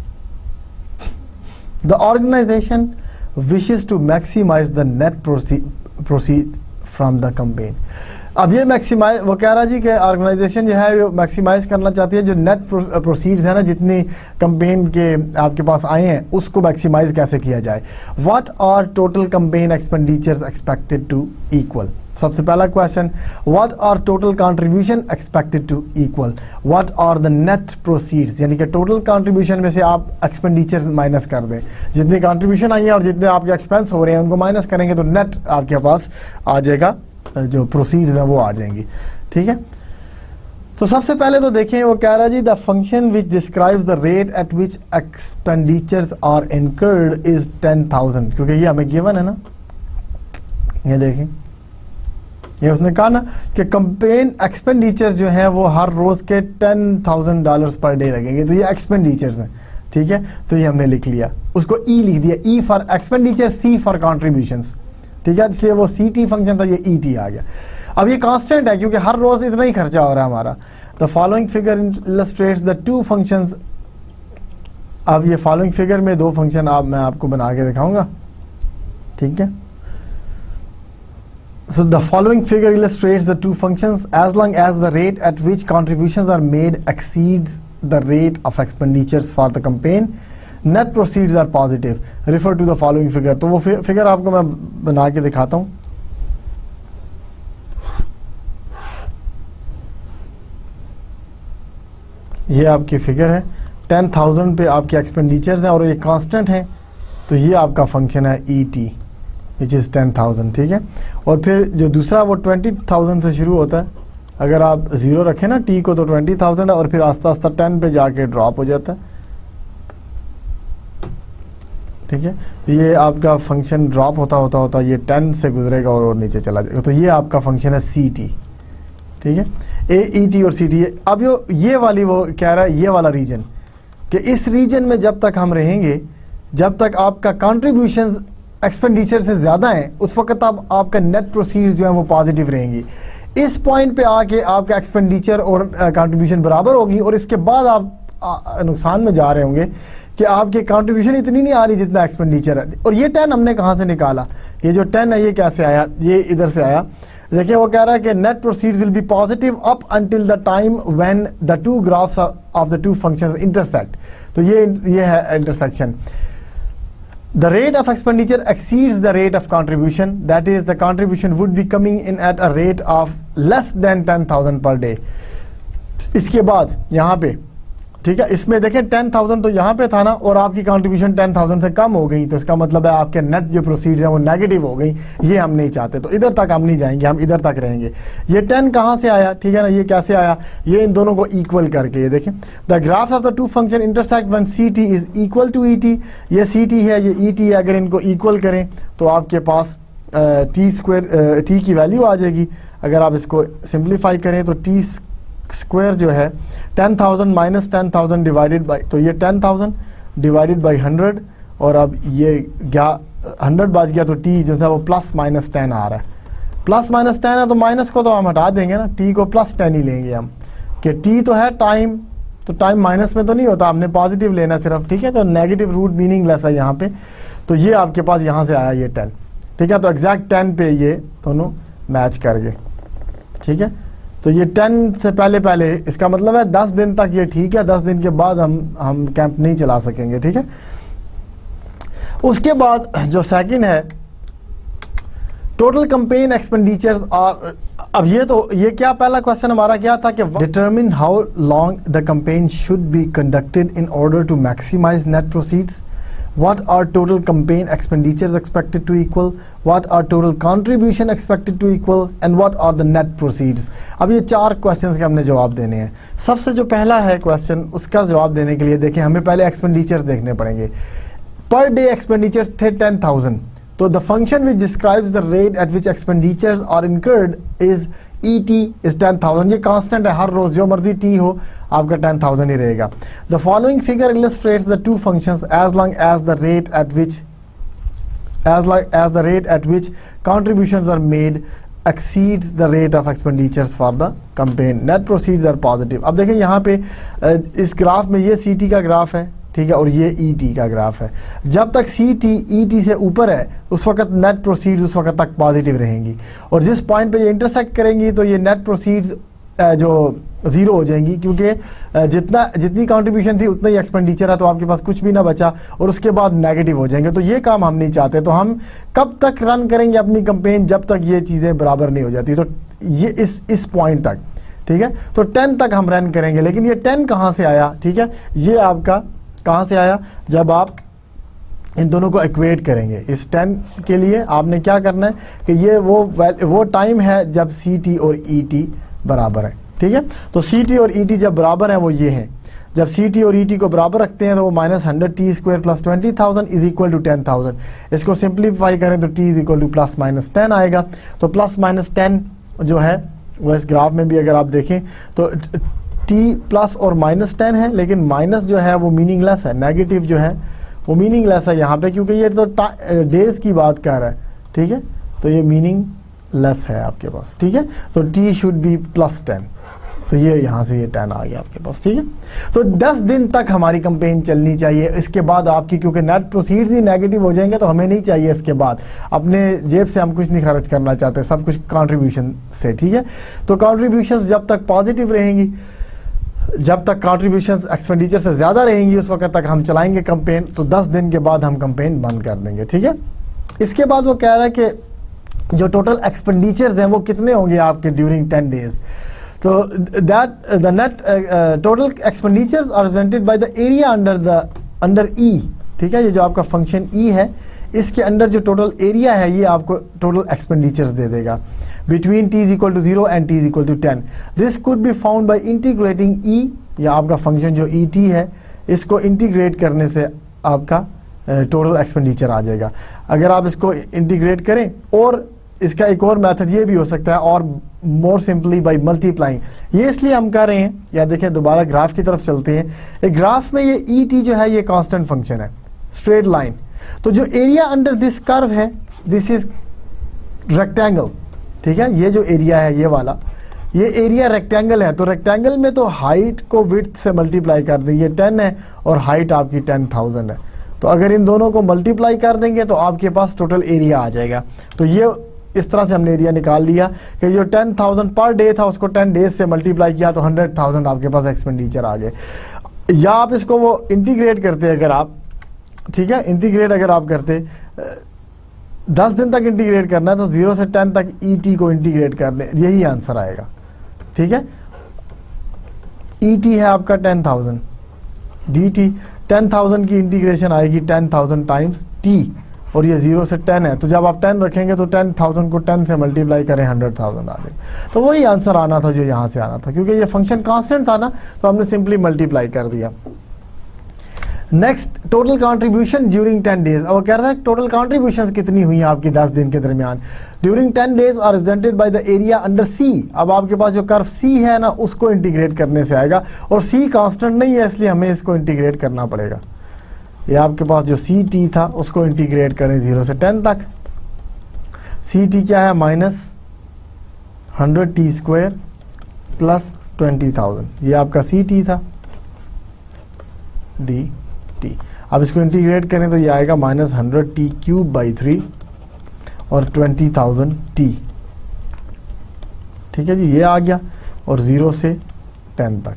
The organization wishes to maximize the net proceed from the campaign. अब ये maximise, वो कह रहा जी कि organisation जो है वो maximise करना चाहती है जो नेट प्रोसीड्स है ना, जितनी कंपेन के आपके पास आए हैं उसको मैक्सिमाइज कैसे किया जाए। What are total campaign expenditures expected to equal. सबसे पहला question, what are total contribution expected to equal, what are the net proceeds, यानी कि टोटल कंट्रीब्यूशन में से आप एक्सपेंडिचर्स माइनस कर दें, जितनी कंट्रीब्यूशन आई है और जितने आपके एक्सपेंस हो रहे हैं उनको माइनस करेंगे तो नेट आपके पास आ जाएगा, जो प्रोसीड्स हैं वो आ जाएंगी, ठीक है। तो सबसे पहले तो देखें वो कह रहा जी the function which describes the rate at which expenditures are incurred is 10,000, क्योंकि ये हमें गिवन है ना, ये देखें ये उसने कहा ना कि कंपेन एक्सपेंडिचर जो है वो हर रोज के $10,000 पर डे लगेंगे, तो ये एक्सपेंडिचर्स हैं, ठीक है, तो ये हमने लिख लिया, उसको ई लिख दिया, E for expenditure, C for contributions, ठीक है, इसलिए वो सी टी फंक्शन था, ये ई टी आ गया। अब ये कांस्टेंट है क्योंकि हर रोज इतना ही खर्चा हो रहा है हमारा। The following figure illustrates the two functions. अब ये फॉलोइंग फिगर में दो फंक्शन मैं आपको बना के दिखाऊंगा, ठीक है। So the following figure illustrates the two functions as long as the rate at which contributions are made exceeds the rate of expenditures for the campaign, net proceeds are positive. Refer to the following figure. तो वो figure आपको मैं बना के दिखाता हूँ। ये आपकी फिगर है, 10,000 पे आपके एक्सपेंडिचर्स हैं और ये कांस्टेंट है, तो ये आपका फंक्शन है ई टी विच इज़ 10,000, ठीक है। और फिर जो दूसरा वो 20,000 से शुरू होता है, अगर आप ज़ीरो रखें ना टी को तो 20,000 है और फिर आस्ता आस्ता 10 पे जाके ड्रॉप हो जाता है, ठीक है। ये आपका फंक्शन ड्रॉप होता होता होता ये 10 से गुजरेगा और नीचे चला जाएगा, तो ये आपका फंक्शन है सी टी, ठीक है। ए ई टी और सी टी। अब ये वाली वो कह रहा है ये वाला रीजन, कि इस रीजन में जब तक हम रहेंगे, जब तक आपका कॉन्ट्रीब्यूशन एक्सपेंडिचर से ज़्यादा है, उस वक्त आपका नेट प्रोसीड्स जो है वो पॉजिटिव रहेंगी। इस पॉइंट पे आके आपका एक्सपेंडिचर और कंट्रीब्यूशन बराबर होगी और इसके बाद आप नुकसान में जा रहे होंगे कि आपके कंट्रीब्यूशन इतनी नहीं आ रही जितना एक्सपेंडिचर है। और ये 10 हमने कहाँ से निकाला, ये जो 10 है ये कैसे आया, ये इधर से आया। देखिए वो कह रहा है कि net proceeds will be positive up until the time when the two graphs of the two functions intersect. तो ये है intersection. The rate of expenditure exceeds the rate of contribution, that is the contribution would be coming in at a rate of less than 10,000 per day. इसके बाद यहाँ पे, ठीक है, इसमें देखें 10,000 तो यहाँ पे था ना और आपकी कंट्रीब्यूशन 10,000 से कम हो गई, तो इसका मतलब है आपके नेट जो प्रोसीड्स हैं वो नेगेटिव हो गई। ये हम नहीं चाहते, तो इधर तक हम नहीं जाएंगे, हम इधर तक रहेंगे। ये 10 कहाँ से आया, ठीक है ना, ये कैसे आया, ये इन दोनों को इक्वल करके, ये देखें the graph of the two function intersect when C T is equal to E T. ये सी टी है, ये ई टी है, अगर इनको इक्वल करें तो आपके पास टी स्क्वायर टी की वैल्यू आ जाएगी। अगर आप इसको सिंप्लीफाई करें तो टी स्क्वायर जो है 10,000 माइनस 10,000 डिवाइडेड बाई, तो ये 10,000 डिवाइडेड बाई 100 और अब ये 100 बच गया, तो टी जो था वो प्लस माइनस 10 आ रहा है। प्लस माइनस 10 है तो माइनस को तो हम हटा देंगे ना, टी को प्लस 10 ही लेंगे हम, कि टी तो है टाइम, तो टाइम माइनस में तो नहीं होता, हमने पॉजिटिव लेना सिर्फ, ठीक है। तो नेगेटिव रूट मीनिंगलेस है यहाँ पे, तो ये आपके पास यहाँ से आया ये 10, ठीक है। तो एग्जैक्ट 10 पे ये दोनों मैच कर गए, ठीक है। तो ये 10 से पहले इसका मतलब है 10 दिन तक ये ठीक है, 10 दिन के बाद हम कैंप नहीं चला सकेंगे, ठीक है। उसके बाद जो सेकंड है टोटल कैंपेन एक्सपेंडिचर्स और अब ये क्या पहला क्वेश्चन हमारा क्या था कि determine how long the campaign should be conducted in order to maximise net proceeds, what are total campaign expenditures expected to equal, what are total contribution expected to equal and what are the net proceeds। अब ये 4 questions के हमने जवाब देने हैं। सबसे जो पहला है क्वेश्चन, उसका जवाब देने के लिए देखें हमें पहले एक्सपेंडिचर्स देखने पड़ेंगे। पर डे एक्सपेंडिचर थे 10,000, तो the function which describes the rate at which expenditures are incurred is E T is 10,000। ये कांस्टेंट है, हर रोज जो मर्जी टी हो आपका 10,000 ही रहेगा। The following figure illustrates the two functions as long as the rate at which contributions are made exceeds the rate of expenditures for the campaign, net proceeds are positive। अब देखें यहाँ पे इस ग्राफ में ये सी टी का graph है, ठीक है, और ये ई टी का ग्राफ है। जब तक सी टी ई टी से ऊपर है उस वक्त नेट प्रोसीड्स उस वक्त तक पॉजिटिव रहेंगी, और जिस पॉइंट पे ये इंटरसेक्ट करेंगी तो ये नेट प्रोसीड्स जो ज़ीरो हो जाएंगी, क्योंकि जितनी कंट्रीब्यूशन थी उतना ही एक्सपेंडिचर है, तो आपके पास कुछ भी ना बचा और उसके बाद नेगेटिव हो जाएंगे। तो ये काम हम नहीं चाहते, तो हम कब तक रन करेंगे अपनी कैंपेन, जब तक ये चीज़ें बराबर नहीं हो जाती। तो ये इस पॉइंट तक, ठीक है, तो 10 तक हम रन करेंगे। लेकिन ये 10 कहाँ से आया, ठीक है, ये आपका कहाँ से आया, जब आप इन दोनों को इक्वेट करेंगे। इस 10 के लिए आपने क्या करना है कि ये वो टाइम है जब सी टी और ई टी बराबर है, ठीक है। तो सी टी और ई टी जब बराबर है वो ये हैं, जब सी टी और ई टी को बराबर रखते हैं तो वो -100 T square plus 20,000 is equal to 10,000। इसको सिंप्लीफाई करें तो T is equal to plus minus 10 आएगा। तो प्लस माइनस 10 जो है वो इस ग्राफ में भी अगर आप देखें तो टी प्लस और माइनस 10 है, लेकिन माइनस जो है वो मीनिंगलेस है, नेगेटिव जो है वो मीनिंगलेस है यहाँ पे, क्योंकि ये तो डेज की बात कर रहा है, ठीक है, तो ये मीनिंगलेस है आपके पास, ठीक है। तो टी शुड बी प्लस 10, तो ये यहाँ से ये 10 आ गया आपके पास, ठीक है। तो 10 दिन तक हमारी कैंपेन चलनी चाहिए, इसके बाद आपकी क्योंकि नेट प्रोसीड्स ही नेगेटिव हो जाएंगे तो हमें नहीं चाहिए, इसके बाद अपने जेब से हम कुछ नहीं खर्च करना चाहते, सब कुछ कंट्रीब्यूशन से, ठीक है। तो कंट्रीब्यूशंस जब तक पॉजिटिव रहेंगी, जब तक कंट्रीब्यूशंस एक्सपेंडिचर से ज़्यादा रहेंगी उस वक्त तक हम चलाएंगे कैंपेन, तो 10 दिन के बाद हम कैंपेन बंद कर देंगे, ठीक है। इसके बाद वो कह रहा है कि जो टोटल एक्सपेंडिचर्स हैं वो कितने होंगे आपके ड्यूरिंग 10 डेज। तो that the net total expenditures are represented by the area under E, ठीक है। ये जो आपका फंक्शन ई है, इसके अंडर जो टोटल एरिया है ये आपको टोटल एक्सपेंडिचर्स दे देगा between t is equal to 0 and t is equal to 10। This could be found by integrating e, या आपका फंक्शन जो ई टी है इसको इंटीग्रेट करने से आपका टोटल एक्सपेंडिचर आ जाएगा। अगर आप इसको इंटीग्रेट करें, और इसका एक और मेथड ये भी हो सकता है, और मोर सिंपली बाय मल्टीप्लाइंग, ये इसलिए हम कर रहे हैं, या देखिए दोबारा ग्राफ की तरफ चलते हैं। एक ग्राफ में ये ई टी जो है ये कांस्टेंट फंक्शन है, स्ट्रेट लाइन, तो जो एरिया अंडर दिस कर्व है दिस इज रेक्टेंगल, ठीक है। ये जो एरिया है ये वाला, ये एरिया रेक्टेंगल है, तो रेक्टेंगल में तो हाइट को विड्थ से मल्टीप्लाई कर देंगे, 10 है और हाइट आपकी 10,000 है, तो अगर इन दोनों को मल्टीप्लाई कर देंगे तो आपके पास टोटल एरिया आ जाएगा। तो ये इस तरह से हमने एरिया निकाल लिया कि जो 10,000 पर डे था उसको 10 डेज से मल्टीप्लाई किया तो 100,000 आपके पास एक्सपेंडिचर आ गए। या आप इसको वो इंटीग्रेट करते अगर आप, ठीक है, इंटीग्रेट अगर आप करते 10 दिन तक इंटीग्रेट करना है तो 0 से 10 तक ई टी को इंटीग्रेट कर दें, यही आंसर आएगा, ठीक है। ई टी है आपका 10,000, डी टी 10,000 की इंटीग्रेशन आएगी 10,000 टाइम्स टी, और ये 0 से 10 है, तो जब आप 10 रखेंगे तो 10,000 को 10 से मल्टीप्लाई करें 100,000 आ जाएगा। तो वही आंसर आना था जो यहाँ से आना था, क्योंकि ये फंक्शन कांस्टेंट था ना, तो हमने सिंपली मल्टीप्लाई कर दिया। Next, total contribution during 10 days. अब कह रहा है टोटल कंट्रीब्यूशंस कितनी हुई आपकी 10 दिन के दरमियान during 10 days are represented by the area under C. अब आपके पास जो कर्व सी है ना उसको इंटीग्रेट करने से आएगा, और सी कांस्टेंट नहीं है इसलिए हमें इसको इंटीग्रेट करना पड़ेगा। ये आपके पास जो सी टी था उसको इंटीग्रेट करें 0 से 10 तक। सी टी क्या है, -100t² प्लस 20,000, ये आपका सी टी था, डी टी। अब इसको इंटीग्रेट करें तो ये आएगा -100t³ 3 और 20,000 t, ठीक है जी, ये आ गया, और 0 से 10 तक।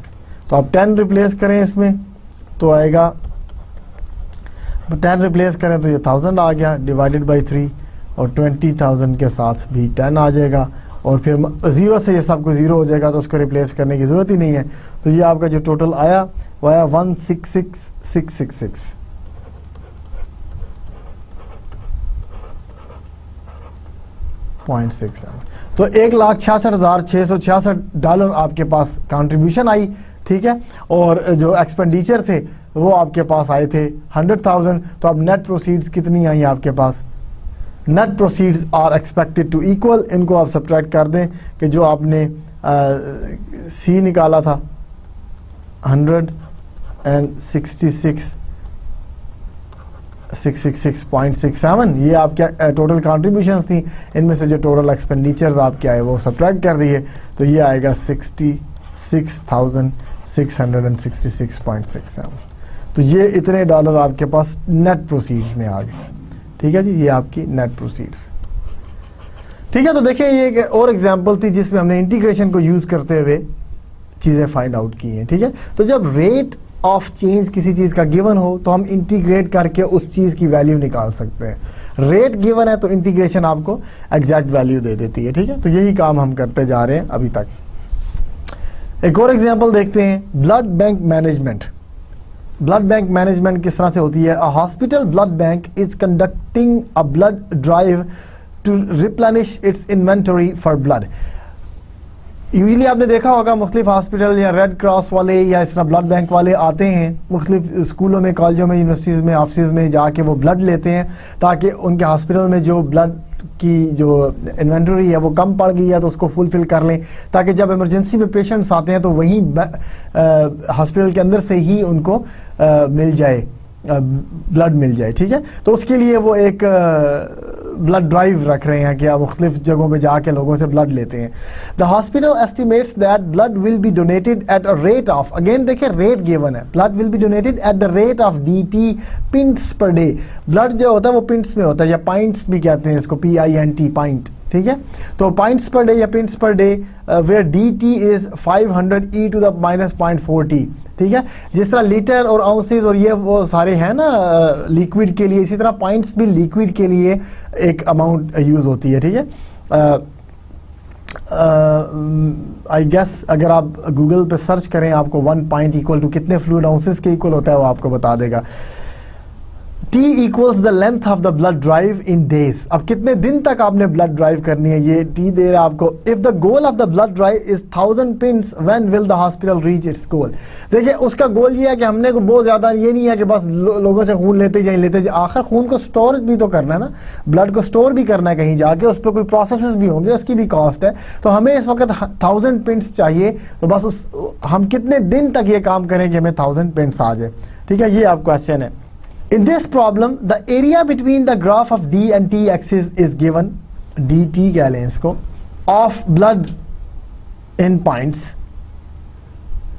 तो आप 10 रिप्लेस करें इसमें तो आएगा, 10 रिप्लेस करें तो ये 1000 आ गया, डिवाइडेड बाई 3, और 20,000 के साथ भी 10 आ जाएगा, और फिर 0 से ये सब कुछ 0 हो जाएगा तो उसको रिप्लेस करने की ज़रूरत ही नहीं है। तो ये आपका जो टोटल आया वो आया 166,667.67। तो $1,66,666 आपके पास कंट्रीब्यूशन आई, ठीक है, और जो एक्सपेंडिचर थे वो आपके पास आए थे 100,000। तो अब नेट प्रोसीड्स कितनी आई आपके पास, net proceeds are expected to equal, इनको आप सब्ट्रैक्ट कर दें कि जो आपने सी निकाला था 166,667, ये आपके टोटल कंट्रीब्यूशंस थी, इनमें से जो टोटल एक्सपेंडिचर्स आपके आए वो सब्ट्रैक्ट कर दिए, तो ये आएगा 66,666.67। तो ये इतने डॉलर आपके पास नेट प्रोसीड्स में आ गए, ठीक है जी, ये आपकी नेट प्रोसीड्स, ठीक है। तो देखिए ये एक और एग्जांपल थी जिसमें हमने इंटीग्रेशन को यूज करते हुए चीजें फाइंड आउट की हैं, ठीक है। तो जब रेट ऑफ चेंज किसी चीज का गिवन हो तो हम इंटीग्रेट करके उस चीज की वैल्यू निकाल सकते हैं। रेट गिवन है तो इंटीग्रेशन आपको एग्जैक्ट वैल्यू दे देती है, ठीक है। तो यही काम हम करते जा रहे हैं अभी तक। एक और एग्जांपल देखते हैं, blood bank management. Blood bank management किस तरह से होती है। A hospital blood bank is conducting a blood drive to replenish its inventory for blood. Usually आपने देखा होगा मुख्तलिफ हॉस्पिटल या रेड क्रॉस वाले या इस तरह ब्लड बैंक वाले आते हैं मुख्तलिफ स्कूलों में, कॉलेजों में, यूनिवर्सिटीज़ में, ऑफिस में जाके वो ब्लड लेते हैं ताकि उनके हॉस्पिटल में जो ब्लड की जो इन्वेंटरी है वो कम पड़ गई है तो उसको फुलफिल कर लें, ताकि जब इमरजेंसी में पेशेंट्स आते हैं तो वहीं हॉस्पिटल के अंदर से ही उनको मिल जाए, ब्लड मिल जाए। ठीक है, तो उसके लिए वो एक ब्लड ड्राइव रख रहे हैं कि आप मुख्तलिफ जगहों पे जाके लोगों से ब्लड लेते हैं। The hospital estimates that blood will be donated at a rate of, again देखिए रेट गिवन है, blood will be donated at the rate of DT pints पर डे। ब्लड जो होता है वो पिंट्स में होता है, या पाइंट्स भी कहते हैं इसको, PINT पाइंट। ठीक है, तो पाइंट्स पर डे या पिंट्स पर day, where DT is 500 e to the minus 0.40। ठीक है, जिस तरह लीटर और आउंसेस और ये वो सारे हैं ना लिक्विड के लिए, इसी तरह पॉइंट्स भी लिक्विड के लिए एक अमाउंट यूज होती है। ठीक है, आई गेस अगर आप गूगल पे सर्च करें आपको 1 पॉइंट इक्वल टू कितने फ्लूइड आउंसेस के इक्वल होता है वो आपको बता देगा। T equals the length of the blood drive in days. अब कितने दिन तक आपने ब्लड ड्राइव करनी है, ये T दे रहा है आपको। If the goal of the blood drive is 1000 pints, when will the hospital reach its goal. देखिए उसका गोल ये है कि हमने को बहुत ज्यादा ये नहीं है कि बस लोगों से खून लेते जाए, आखिर खून को स्टोर भी तो करना है ना, ब्लड को स्टोर भी करना है कहीं जाके, उस पर कोई प्रोसेस भी होंगे, उसकी भी कॉस्ट है। तो हमें इस वक्त 1000 पिंट्स चाहिए, तो बस हम कितने दिन तक ये काम करें कि हमें 1000 पिंट्स आ जाए। ठीक है, ये आप क्वेश्चन है। In this problem, the area between the graph of D and T axis is given, DT कह लें इसको, of bloods in points.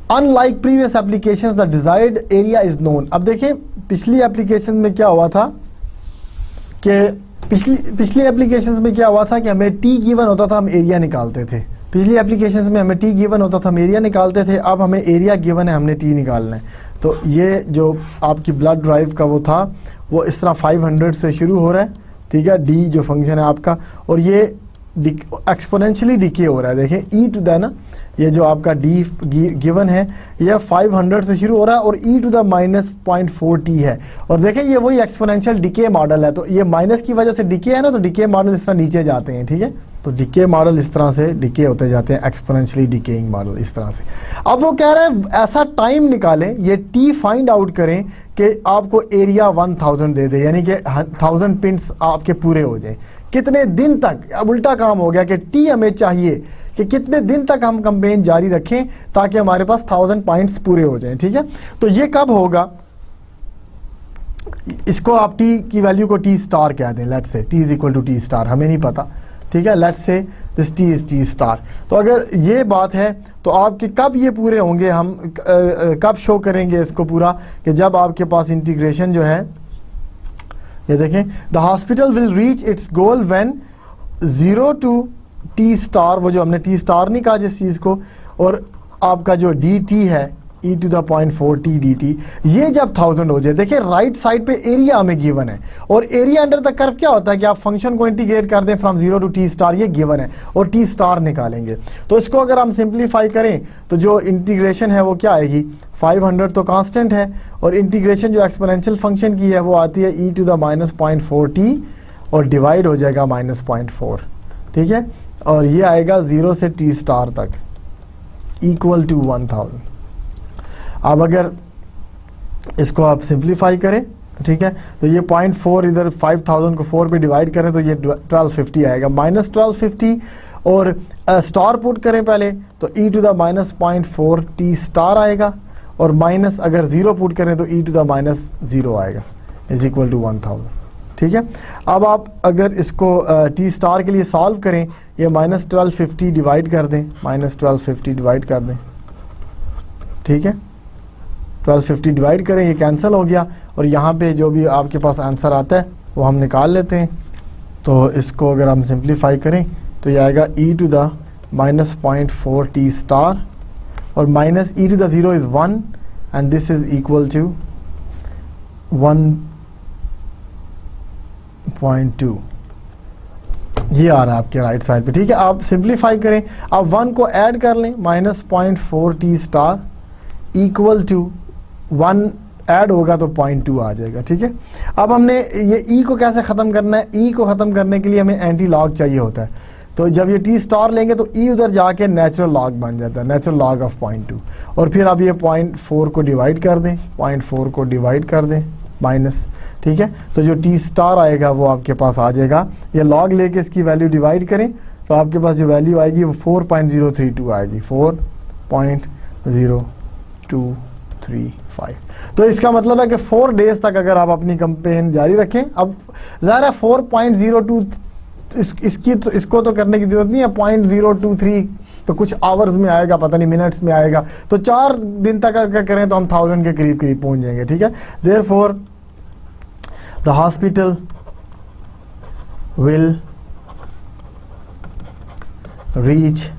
Unlike previous applications, the desired area is known. अब देखें पिछली एप्लीकेशन में क्या हुआ था कि पिछली एप्लीकेशंस में क्या हुआ था कि हमें T गिवन होता था, हम एरिया निकालते थे। पिछली एप्लीकेशंस में हमें T गिवन होता था, हम एरिया निकालते थे। अब हमें एरिया गिवन है, हमने T निकालना है। तो ये जो आपकी ब्लड ड्राइव का वो था वो इस तरह 500 से शुरू हो रहा है। ठीक है, D जो फंक्शन है आपका, और ये एक्सपोनेंशियली डिके हो रहा है। देखें E टू द ना, ये जो आपका D गिवन है ये 500 से शुरू हो रहा है और E to the minus 0.4t है। और देखें ये वही एक्सपोनेंशियल डिके मॉडल है, तो ये माइनस की वजह से डिके है ना, तो डिके मॉडल इस तरह नीचे जाते हैं। ठीक है, तो डिके मॉडल इस तरह से डिके होते जाते हैं, एक्सपोनेंशियली डिकेइंग मॉडल इस तरह से। अब वो कह रहे हैं ऐसा टाइम निकालें, ये T फाइंड आउट करें कि आपको एरिया 1000 दे दे, यानी कि 1000 पिंट्स आपके पूरे हो जाए। कितने दिन तक, अब उल्टा काम हो गया कि T हमें चाहिए कि कितने दिन तक हम कैंपेन जारी रखें ताकि हमारे पास 1000 पॉइंट्स पूरे हो जाएं। ठीक है, तो ये कब होगा, इसको आप T की वैल्यू को T स्टार कह दें, let's say T is equal to T star, हमें नहीं पता। ठीक है, let's say this T is T star. तो अगर ये बात है तो आपके कब ये पूरे होंगे, हम कब शो करेंगे इसको पूरा, कि जब आपके पास इंटीग्रेशन जो है, ये देखें, the hospital will reach its goal when 0 to T star, वो जो हमने T स्टार नहीं कहा जिस चीज़ को, और आपका जो DT है e to the 0.4t dt, ये जब 1000 हो जाए। देखिए राइट साइड पे एरिया हमें गिवन है, और एरिया अंडर द कर्व क्या होता है कि आप फंक्शन को इंटीग्रेट कर दें फ्रॉम 0 टू T स्टार, ये गिवन है, और T स्टार निकालेंगे। तो इसको अगर हम सिंप्लीफाई करें तो जो इंटीग्रेशन है वो क्या आएगी, 500 तो कांस्टेंट है, और इंटीग्रेशन जो एक्सपोनेंशियल फंक्शन की है वो आती है e to the minus 0.4t, और डिवाइड हो जाएगा -0.4। ठीक है, और ये आएगा 0 से T स्टार तक इक्वल टू 1000। अब अगर इसको आप सिंप्लीफाई करें, ठीक है, तो ये 0.4 इधर 5000 को 4 पे डिवाइड करें तो ये 1250 आएगा, -1250, और स्टार पुट करें पहले तो e to the minus 0.4t star आएगा, और माइनस अगर 0 पुट करें तो e टू द माइनस 0 आएगा, इज इक्वल टू 1000। ठीक है, अब आप अगर इसको T स्टार के लिए सॉल्व करें, ये -1250 डिवाइड कर दें, -1250 डिवाइड कर दें। ठीक है, 1250 डिवाइड करें, ये कैंसिल हो गया, और यहाँ पे जो भी आपके पास आंसर आता है वो हम निकाल लेते हैं। तो इसको अगर हम सिंप्लीफाई करें तो ये आएगा e to the minus 0.4t star, और minus e to the 0 is 1, and this is equal to 1.2। ये आ रहा है आपके राइट साइड पे। ठीक है, आप सिंप्लीफाई करें, आप 1 को ऐड कर लें, -0.4t star equal to 1 add होगा तो 0.2 आ जाएगा। ठीक है, अब हमने ये e को कैसे ख़त्म करना है, e को ख़त्म करने के लिए हमें एंटी लॉग चाहिए होता है। तो जब ये T स्टार लेंगे तो e उधर जाके नेचुरल लॉग बन जाता है, नेचुरल लॉग ऑफ 0.2, और फिर अब ये 0.4 को डिवाइड कर दें, 0.4 को डिवाइड कर दें माइनस, ठीक है। तो जो टी स्टार आएगा वो आपके पास आ जाएगा, ये लॉग लेके इसकी वैल्यू डिवाइड करें तो आपके पास जो वैल्यू आएगी वो 4.032 आएगी, 4.0235। तो इसका मतलब है कि 4 डेज तक अगर आप अपनी कैंपेन जारी रखें, अब ज़ाहिर है 4.02 इसको तो करने की जरूरत नहीं है, 0.023 तो कुछ आवर्स में आएगा, पता नहीं मिनट्स में आएगा, तो 4 दिन तक अगर करें तो हम 1000 के करीब करीब पहुंच जाएंगे, ठीक है। Therefore the hospital will reach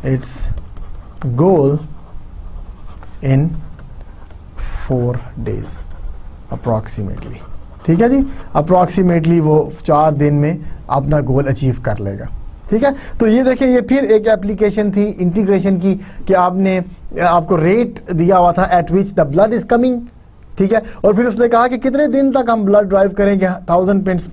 its goal in 4 days approximately, ठीक है जी। अप्रॉक्सीमेटली वो 4 दिन में अपना गोल अचीव कर लेगा, ठीक है। तो ये देखिए, ये फिर एक एप्लीकेशन थी इंटीग्रेशन की कि आपको रेट दिया हुआ था eight which the blood is coming, ठीक है। और फिर उसने कहा कि कितने दिन तक हम ब्लड ड्राइव करें कि 1000 पॉइंट्स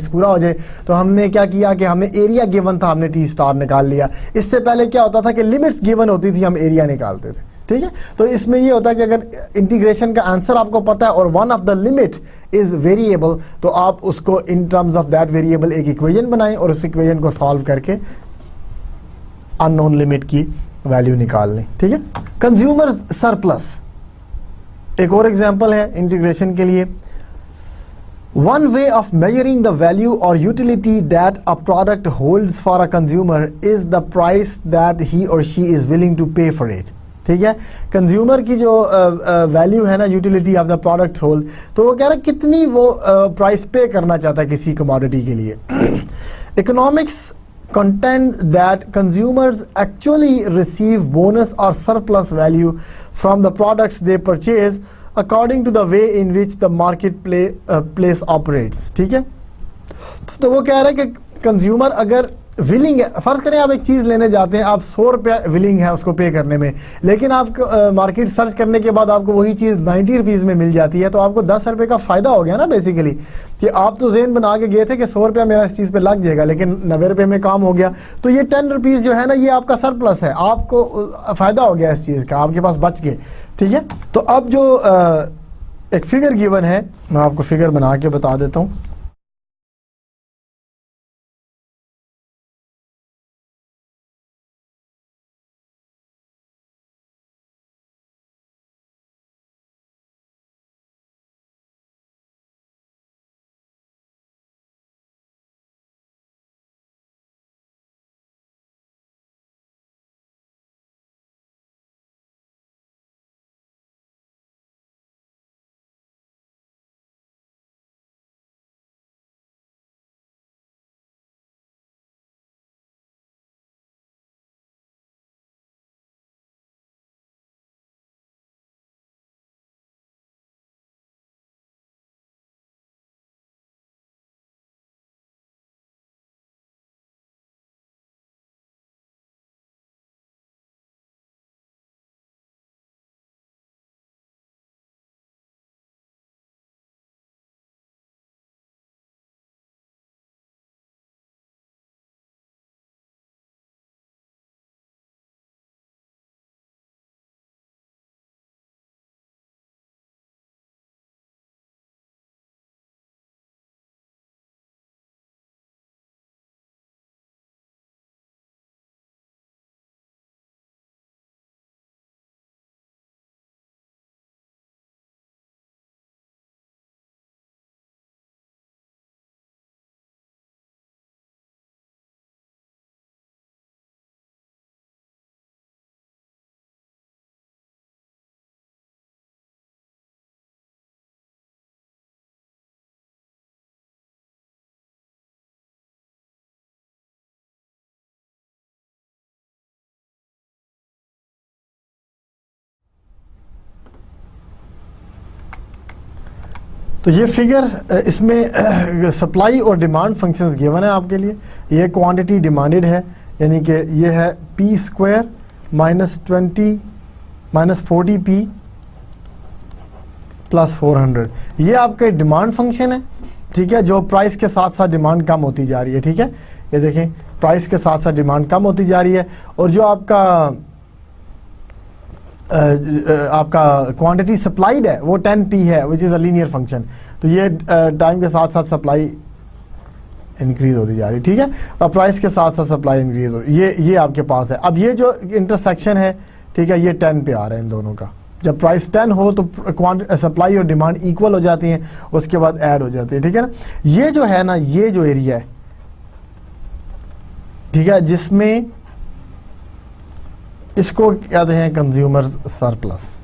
पूरा हो जाए, तो हमने क्या किया कि हमें एरिया गिवन था, हमने टी स्टार निकाल लिया। इससे पहले क्या होता था कि लिमिट्स गिवन होती थी, हम एरिया निकालते थे, ठीक है। तो इसमें ये होता है कि अगर इंटीग्रेशन का आंसर आपको पता है और one of the limit is variable, तो आप उसको in terms of that variable एक इक्वेशन बनाएं और उस इक्वेशन को सॉल्व करके अननोन लिमिट की वैल्यू निकाल लें, ठीक है। कंज्यूमर सरप्लस एक और एग्जांपल है इंटीग्रेशन के लिए। One way of measuring the value or utility that a product holds for a consumer is the price that he or she is willing to pay for it, ठीक है। Consumer की जो value है ना, utility of the product hold, तो वो कह रहा है कितनी वो प्राइस पे करना चाहता है किसी कमोडिटी के लिए। Economics contend that consumers actually receive bonus or surplus value from the products they purchase according to the way in which the marketplace operates, ठीक है। तो वो कह रहे हैं कि कंज्यूमर अगर विलिंग है, फर्ज करें आप एक चीज़ लेने जाते हैं, आप 100 रुपया विलिंग है उसको पे करने में, लेकिन आप मार्केट सर्च करने के बाद आपको वही चीज़ 90 रुपीज़ में मिल जाती है, तो आपको 10 रुपये का फ़ायदा हो गया ना बेसिकली, कि आप तो ज़हन बना के गए थे कि 100 रुपया मेरा इस चीज़ पे लग जाएगा, लेकिन 90 रुपये में काम हो गया। तो ये 10 रुपीज़ जो है ना, ये आपका सरप्लस है, आपको फ़ायदा हो गया इस चीज़ का, आपके पास बच गए, ठीक है। तो अब जो एक फिगर गिवन है, मैं आपको फिगर बना के बता देता हूँ। तो ये फिगर इसमें सप्लाई और डिमांड फंक्शंस गिवन है आपके लिए। ये क्वांटिटी डिमांडेड है, यानी कि ये है P square minus 40p plus 400। ये आपका डिमांड फंक्शन है, ठीक है, जो प्राइस के साथ साथ डिमांड कम होती जा रही है, ठीक है। ये देखें, प्राइस के साथ साथ डिमांड कम होती जा रही है। और जो आपका आपका क्वांटिटी सप्लाइड है वो 10p है which is a linear function, तो ये टाइम के साथ साथ सप्लाई इंक्रीज होती जा रही, ठीक है। अब प्राइस के साथ साथ सप्लाई इंक्रीज हो, ये आपके पास है। अब ये जो इंटरसेक्शन है, ठीक है, ये 10 पे आ रहा है इन दोनों का। जब प्राइस 10 हो तो सप्लाई और डिमांड इक्वल हो जाती हैं, उसके बाद ऐड हो जाती है, ठीक है ना। ये जो है ना, ये जो एरिया है, ठीक है, जिसमें इसको कहते हैं कंज्यूमर सरप्लस,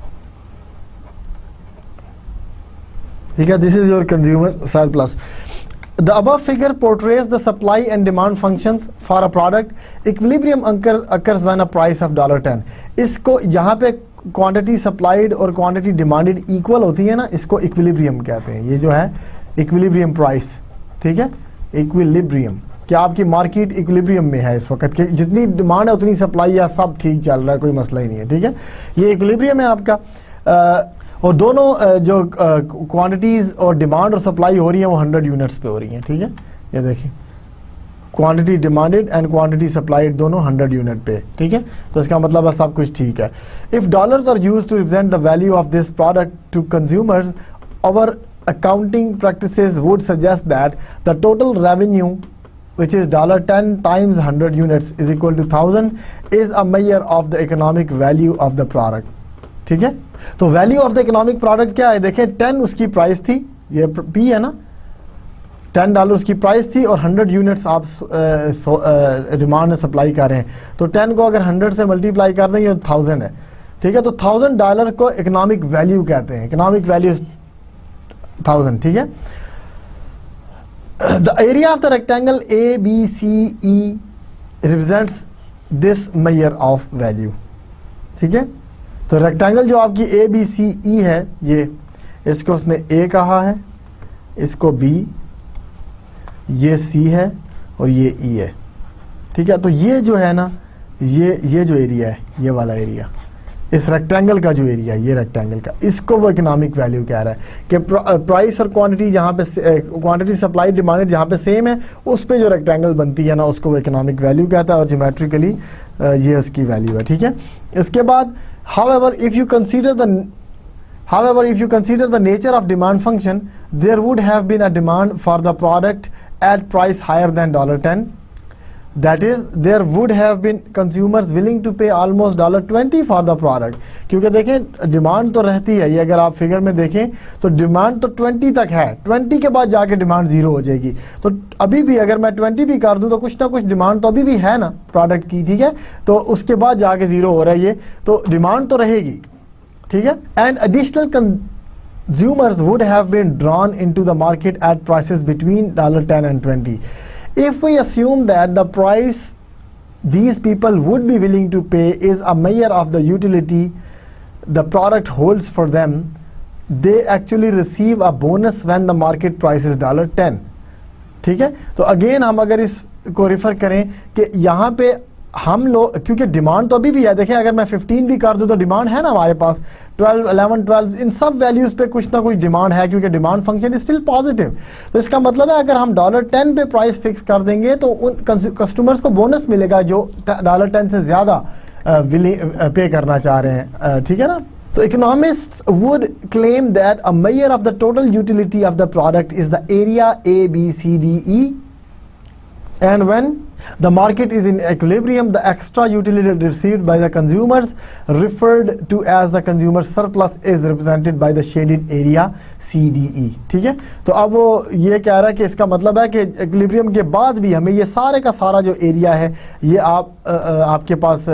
ठीक है, this is your consumer surplus. The above figure portrays the supply and demand functions for a product. Equilibrium occurs when a price of $10. इसको यहाँ पे क्वांटिटी सप्लाइड और क्वांटिटी डिमांडेड इक्वल होती है ना, इसको इक्विलिब्रियम कहते हैं। ये जो है इक्विलिब्रियम प्राइस, ठीक है, इक्विलिब्रियम, कि आपकी मार्केट इक्विलिब्रियम में है इस वक्त, कि जितनी डिमांड है उतनी सप्लाई है, सब ठीक चल रहा है, कोई मसला ही नहीं है, ठीक है। ये इक्विलिब्रियम है आपका। और दोनों जो क्वांटिटीज़ और डिमांड और सप्लाई हो रही है वो 100 यूनिट्स पे हो रही हैं, ठीक है। ये देखिए quantity demanded and quantity supplied दोनों 100 यूनिट पे, ठीक है। तो इसका मतलब है सब कुछ ठीक है। If dollars are used to represent the value of this product to consumers, our accounting practices would suggest that the total revenue, which is $10 times 100 units is equal to 1000, is a measure of the economic value of the product, ठीक है। तो value of the economic product क्या है, देखें 10 उसकी price थी, ये P है ना, $10 उसकी प्राइस थी और 100 यूनिट्स आप डिमांड में सप्लाई कर रहे हैं, तो 10 को अगर 100 से मल्टीप्लाई कर दें, ये 1000 है, ठीक है। तो $1000 को इकोनॉमिक वैल्यू कहते हैं, इकोनॉमिक वैल्यू 1000, ठीक है। The area of the rectangle ABCE represents this measure of value, ठीक है। तो रेक्टेंगल जो आपकी ABCE है, ये इसको उसने A कहा है, इसको B, ये C है और ये E है, ठीक है। तो ये जो है ना, ये जो एरिया है, ये वाला एरिया, इस रेक्टेंगल का जो एरिया है, ये रेक्टेंगल का, इसको वो इकोनॉमिक वैल्यू कह रहा है कि प्राइस और क्वांटिटी जहाँ पे क्वांटिटी सप्लाई डिमांडेड जहाँ पे सेम है, उस पे जो रेक्टेंगल बनती है ना, उसको वो इकोनॉमिक वैल्यू कहता है और ज्योमेट्रिकली ये उसकी वैल्यू है, ठीक है। इसके बाद however if you consider the nature of demand function, there would have been a demand for the product at price higher than $10. That is, there would have been consumers willing to pay almost $20 for the product. क्योंकि देखें demand तो रहती है, ये अगर आप figure में देखें तो डिमांड तो 20 तक है, 20 के बाद जाके डिमांड 0 हो जाएगी। तो अभी भी अगर मैं 20 भी कर दूं तो कुछ ना कुछ डिमांड तो अभी भी है ना प्रोडक्ट की, ठीक है। तो उसके बाद जाके 0 हो रहा है ये, तो डिमांड तो रहेगी, ठीक है। And additional consumers would have been drawn into the market at prices between $10 and $20. If we assume that the price these people would be willing to pay is a measure of the utility the product holds for them, they actually receive a bonus when the market price is $10, ठीक है। तो again हम अगर इसको refer करें कि यहाँ पे हम लोग, क्योंकि डिमांड तो अभी भी है, देखें अगर मैं 15 भी कर दूं तो डिमांड है ना हमारे पास, 12, 11, 12 इन सब वैल्यूज पे कुछ ना कुछ डिमांड है, क्योंकि demand function is still positive. तो इसका मतलब है अगर हम $10 पे प्राइस फिक्स कर देंगे तो उन कस्टमर्स को बोनस मिलेगा जो $10 से ज़्यादा पे करना चाह रहे हैं, ठीक है ना। तो economists would claim that a measure of the total utility of the product is the area ABCDE, and when the market is in equilibrium, the extra utility received by the consumers, referred to as the consumer surplus, is represented by the shaded area CDE, ठीक है। तो अब वो ये कह रहा है कि इसका मतलब है कि इक्विलिब्रियम के बाद भी हमें ये सारे का सारा जो एरिया है, ये आपके पास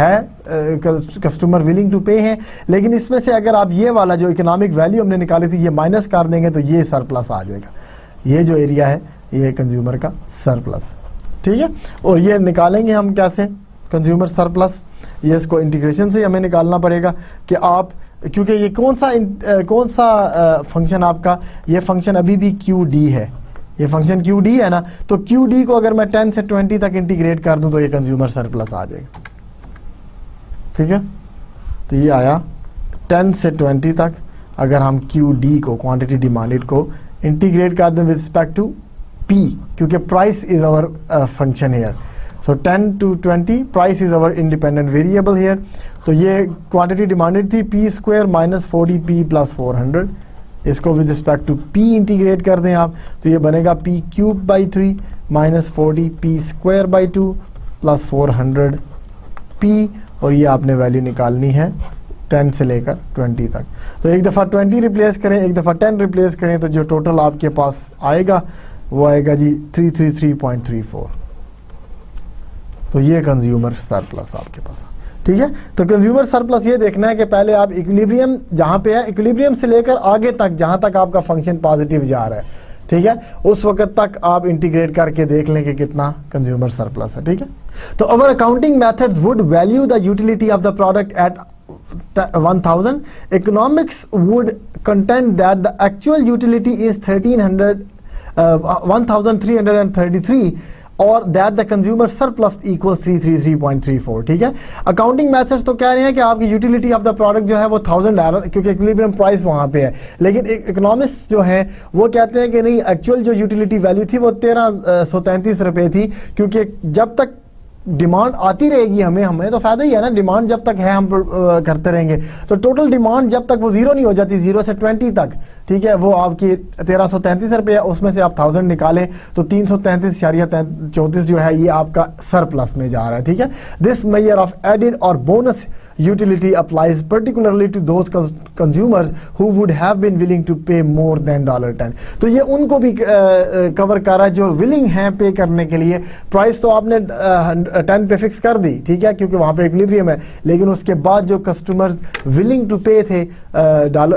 है, कस्टमर विलिंग टू पे हैं, लेकिन इसमें से अगर आप ये वाला जो इकोनॉमिक वैल्यू हमने निकाली थी ये माइनस कर देंगे तो ये सरप्लस आ जाएगा, ये जो एरिया है ये कंज्यूमर का सरप्लस, ठीक है। और ये निकालेंगे हम कैसे कंज्यूमर सरप्लस, ये इसको इंटीग्रेशन से हमें निकालना पड़ेगा कि आप, क्योंकि ये कौन सा फंक्शन आपका, ये फंक्शन अभी भी QD है, ये फंक्शन QD है ना, तो QD को अगर मैं 10 से 20 तक इंटीग्रेट कर दूं तो ये कंज्यूमर सरप्लस आ जाएगा, ठीक है। तो ये आया 10 से 20 तक, अगर हम QD को क्वांटिटी डिमांडेड को इंटीग्रेट कर दें विद रिस्पेक्ट टू P, क्योंकि price is our function here, so 10 to 20 price is our independent variable here. तो ये क्वांटिटी डिमांडेड थी p square minus 40p plus 400। इसको with respect to p integrate कर दें आप, तो ये बनेगा p cube by 3 minus 40p square by 2 plus 400p, और ये आपने वैल्यू निकालनी है 10 से लेकर 20 तक। तो एक दफ़ा 20 रिप्लेस करें, एक दफ़ा 10 रिप्लेस करें, तो जो टोटल आपके पास आएगा वो आएगा जी 333.34। तो ये कंज्यूमर सरप्लस आपके पास, ठीक है। तो कंज्यूमर सरप्लस ये देखना है कि पहले आप इक्विलिब्रियम जहाँ पे है, इक्विलिब्रियम से लेकर आगे तक जहाँ तक आपका फंक्शन पॉजिटिव जा रहा है, ठीक है, उस वक्त तक आप इंटीग्रेट करके देख लें कि कितना कंज्यूमर सरप्लस है, ठीक है। तो our accounting methods would value the utility of the product at 1000. Economics would contend that the actual utility is 1333 और that the consumer surplus equals 333.34, ठीक है। अकाउंटिंग मेथड्स तो कह रहे हैं कि आपकी यूटिलिटी ऑफ द प्रोडक्ट जो है वो 1000 है, क्योंकि इक्विलिब्रियम प्राइस वहां पे है, लेकिन इकोनॉमिक्स जो है वो कहते हैं कि नहीं, एक्चुअल जो यूटिलिटी वैल्यू थी वो 1333 रुपए थी, क्योंकि जब तक डिमांड आती रहेगी हमें तो फायदा ही है ना, डिमांड जब तक है हम करते रहेंगे। तो टोटल डिमांड जब तक वो जीरो नहीं हो जाती, 0 से 20 तक, ठीक है, वो आपकी 1333 रुपये है, उसमें से आप 1000 निकालें तो 333.34 जो है ये आपका सरप्लस में जा रहा है, ठीक है। This measure of added or bonus utility applies particularly to those consumers who would have been willing to pay more then $10। तो ये उनको भी कवर कर रहा है जो विलिंग हैं पे करने के लिए। प्राइस तो आपने 10 पे फिक्स कर दी, ठीक है, क्योंकि वहां पे इक्विलिब्रियम है, लेकिन उसके बाद जो कस्टमर्स विलिंग टू पे थे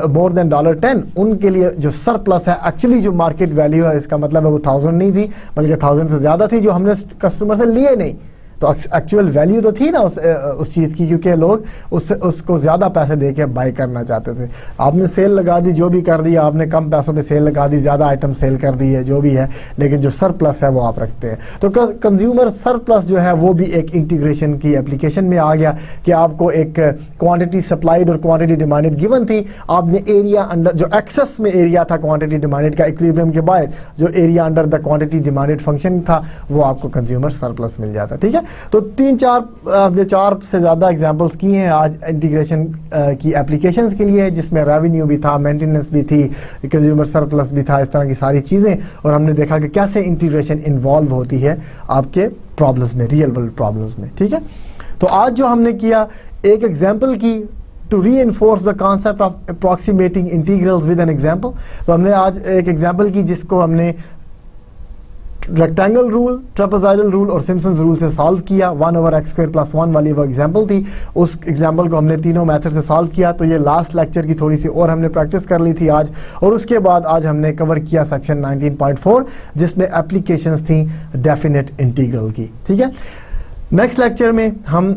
मोर देन $10, उनके लिए जो सरप्लस है, एक्चुअली जो मार्केट वैल्यू है, इसका मतलब है वो 1000 नहीं थी बल्कि 1000 से ज्यादा थी, जो हमने कस्टमर से लिए नहीं। तो एक्चुअल वैल्यू तो थी ना उस चीज़ की, क्योंकि लोग उसको ज़्यादा पैसे दे के बाई करना चाहते थे। आपने सेल लगा दी, जो भी कर दिया आपने, कम पैसों पे सेल लगा दी, ज़्यादा आइटम सेल कर दी है, जो भी है, लेकिन जो सरप्लस है वो आप रखते हैं। तो कंज्यूमर सरप्लस जो है वो भी एक इंटीग्रेशन की एप्लीकेशन में आ गया कि आपको एक क्वांटिटी सप्लाइड और क्वांटिटी डिमांडेड गिवन थी, आपने एरिया अंडर जो एक्सेस में एरिया था क्वांटिटी डिमांडेड का, इक्विलिब्रियम के बाहर जो area under the quantity demanded function था, वो आपको कंज्यूमर सरप्लस मिल जाता, ठीक है। तो 4 से ज़्यादा एग्जांपल्स किए हैं आज इंटीग्रेशन की एप्लीकेशंस के लिए, जिसमें रेवेन्यू भी था, मेंटेनेंस भी थी, कंज्यूमर सरप्लस भी था, इस तरह की सारी चीज़ें, और हमने देखा कि कैसे इंटीग्रेशन इन्वॉल्व होती है आपके प्रॉब्लम्स में, रियल वर्ल्ड प्रॉब्लम्स में, ठीक है। तो आज जो हमने किया, एक एग्जाम्पल की to reinforce the concept of approximating integrals with an example। तो हमने आज एक एग्जाम्पल की जिसको हमने रेक्टेंगल रूल, ट्रेपेजॉइडल रूल और सिम्पसन्स रूल से सॉल्व किया। 1/x² + 1 वाली वो एग्जांपल थी, उस एग्जांपल को हमने तीनों मेथड से सॉल्व किया। तो ये लास्ट लेक्चर की थोड़ी सी और हमने प्रैक्टिस कर ली थी आज, और उसके बाद आज हमने कवर किया सेक्शन 19.4 जिसमें एप्लीकेशंस थी डेफिनेट इंटीग्रल की, ठीक है। नेक्स्ट लेक्चर में हम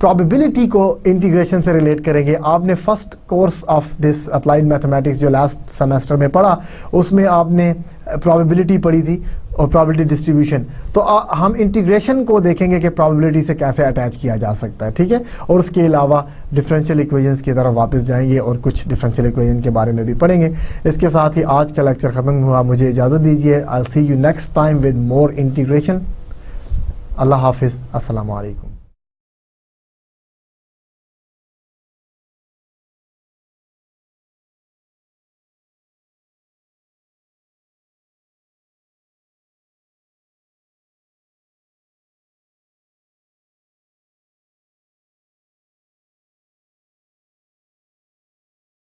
प्रोबेबिलिटी को इंटीग्रेशन से रिलेट करेंगे। आपने first course of this applied mathematics जो लास्ट सेमेस्टर में पढ़ा, उसमें आपने प्रोबेबिलिटी पढ़ी थी और प्रोबेबिलिटी डिस्ट्रीब्यूशन। तो हम इंटीग्रेशन को देखेंगे कि प्रोबेबिलिटी से कैसे अटैच किया जा सकता है, ठीक है। और उसके अलावा डिफरेंशियल इक्वेशंस की तरफ वापस जाएंगे और कुछ डिफरेंशियल इक्वेशन के बारे में भी पढ़ेंगे। इसके साथ ही आज का लेक्चर ख़त्म हुआ, मुझे इजाज़त दीजिए। I will see you next time with more integration. अल्लाह हाफिज़, अस्सलाम वालेकुम।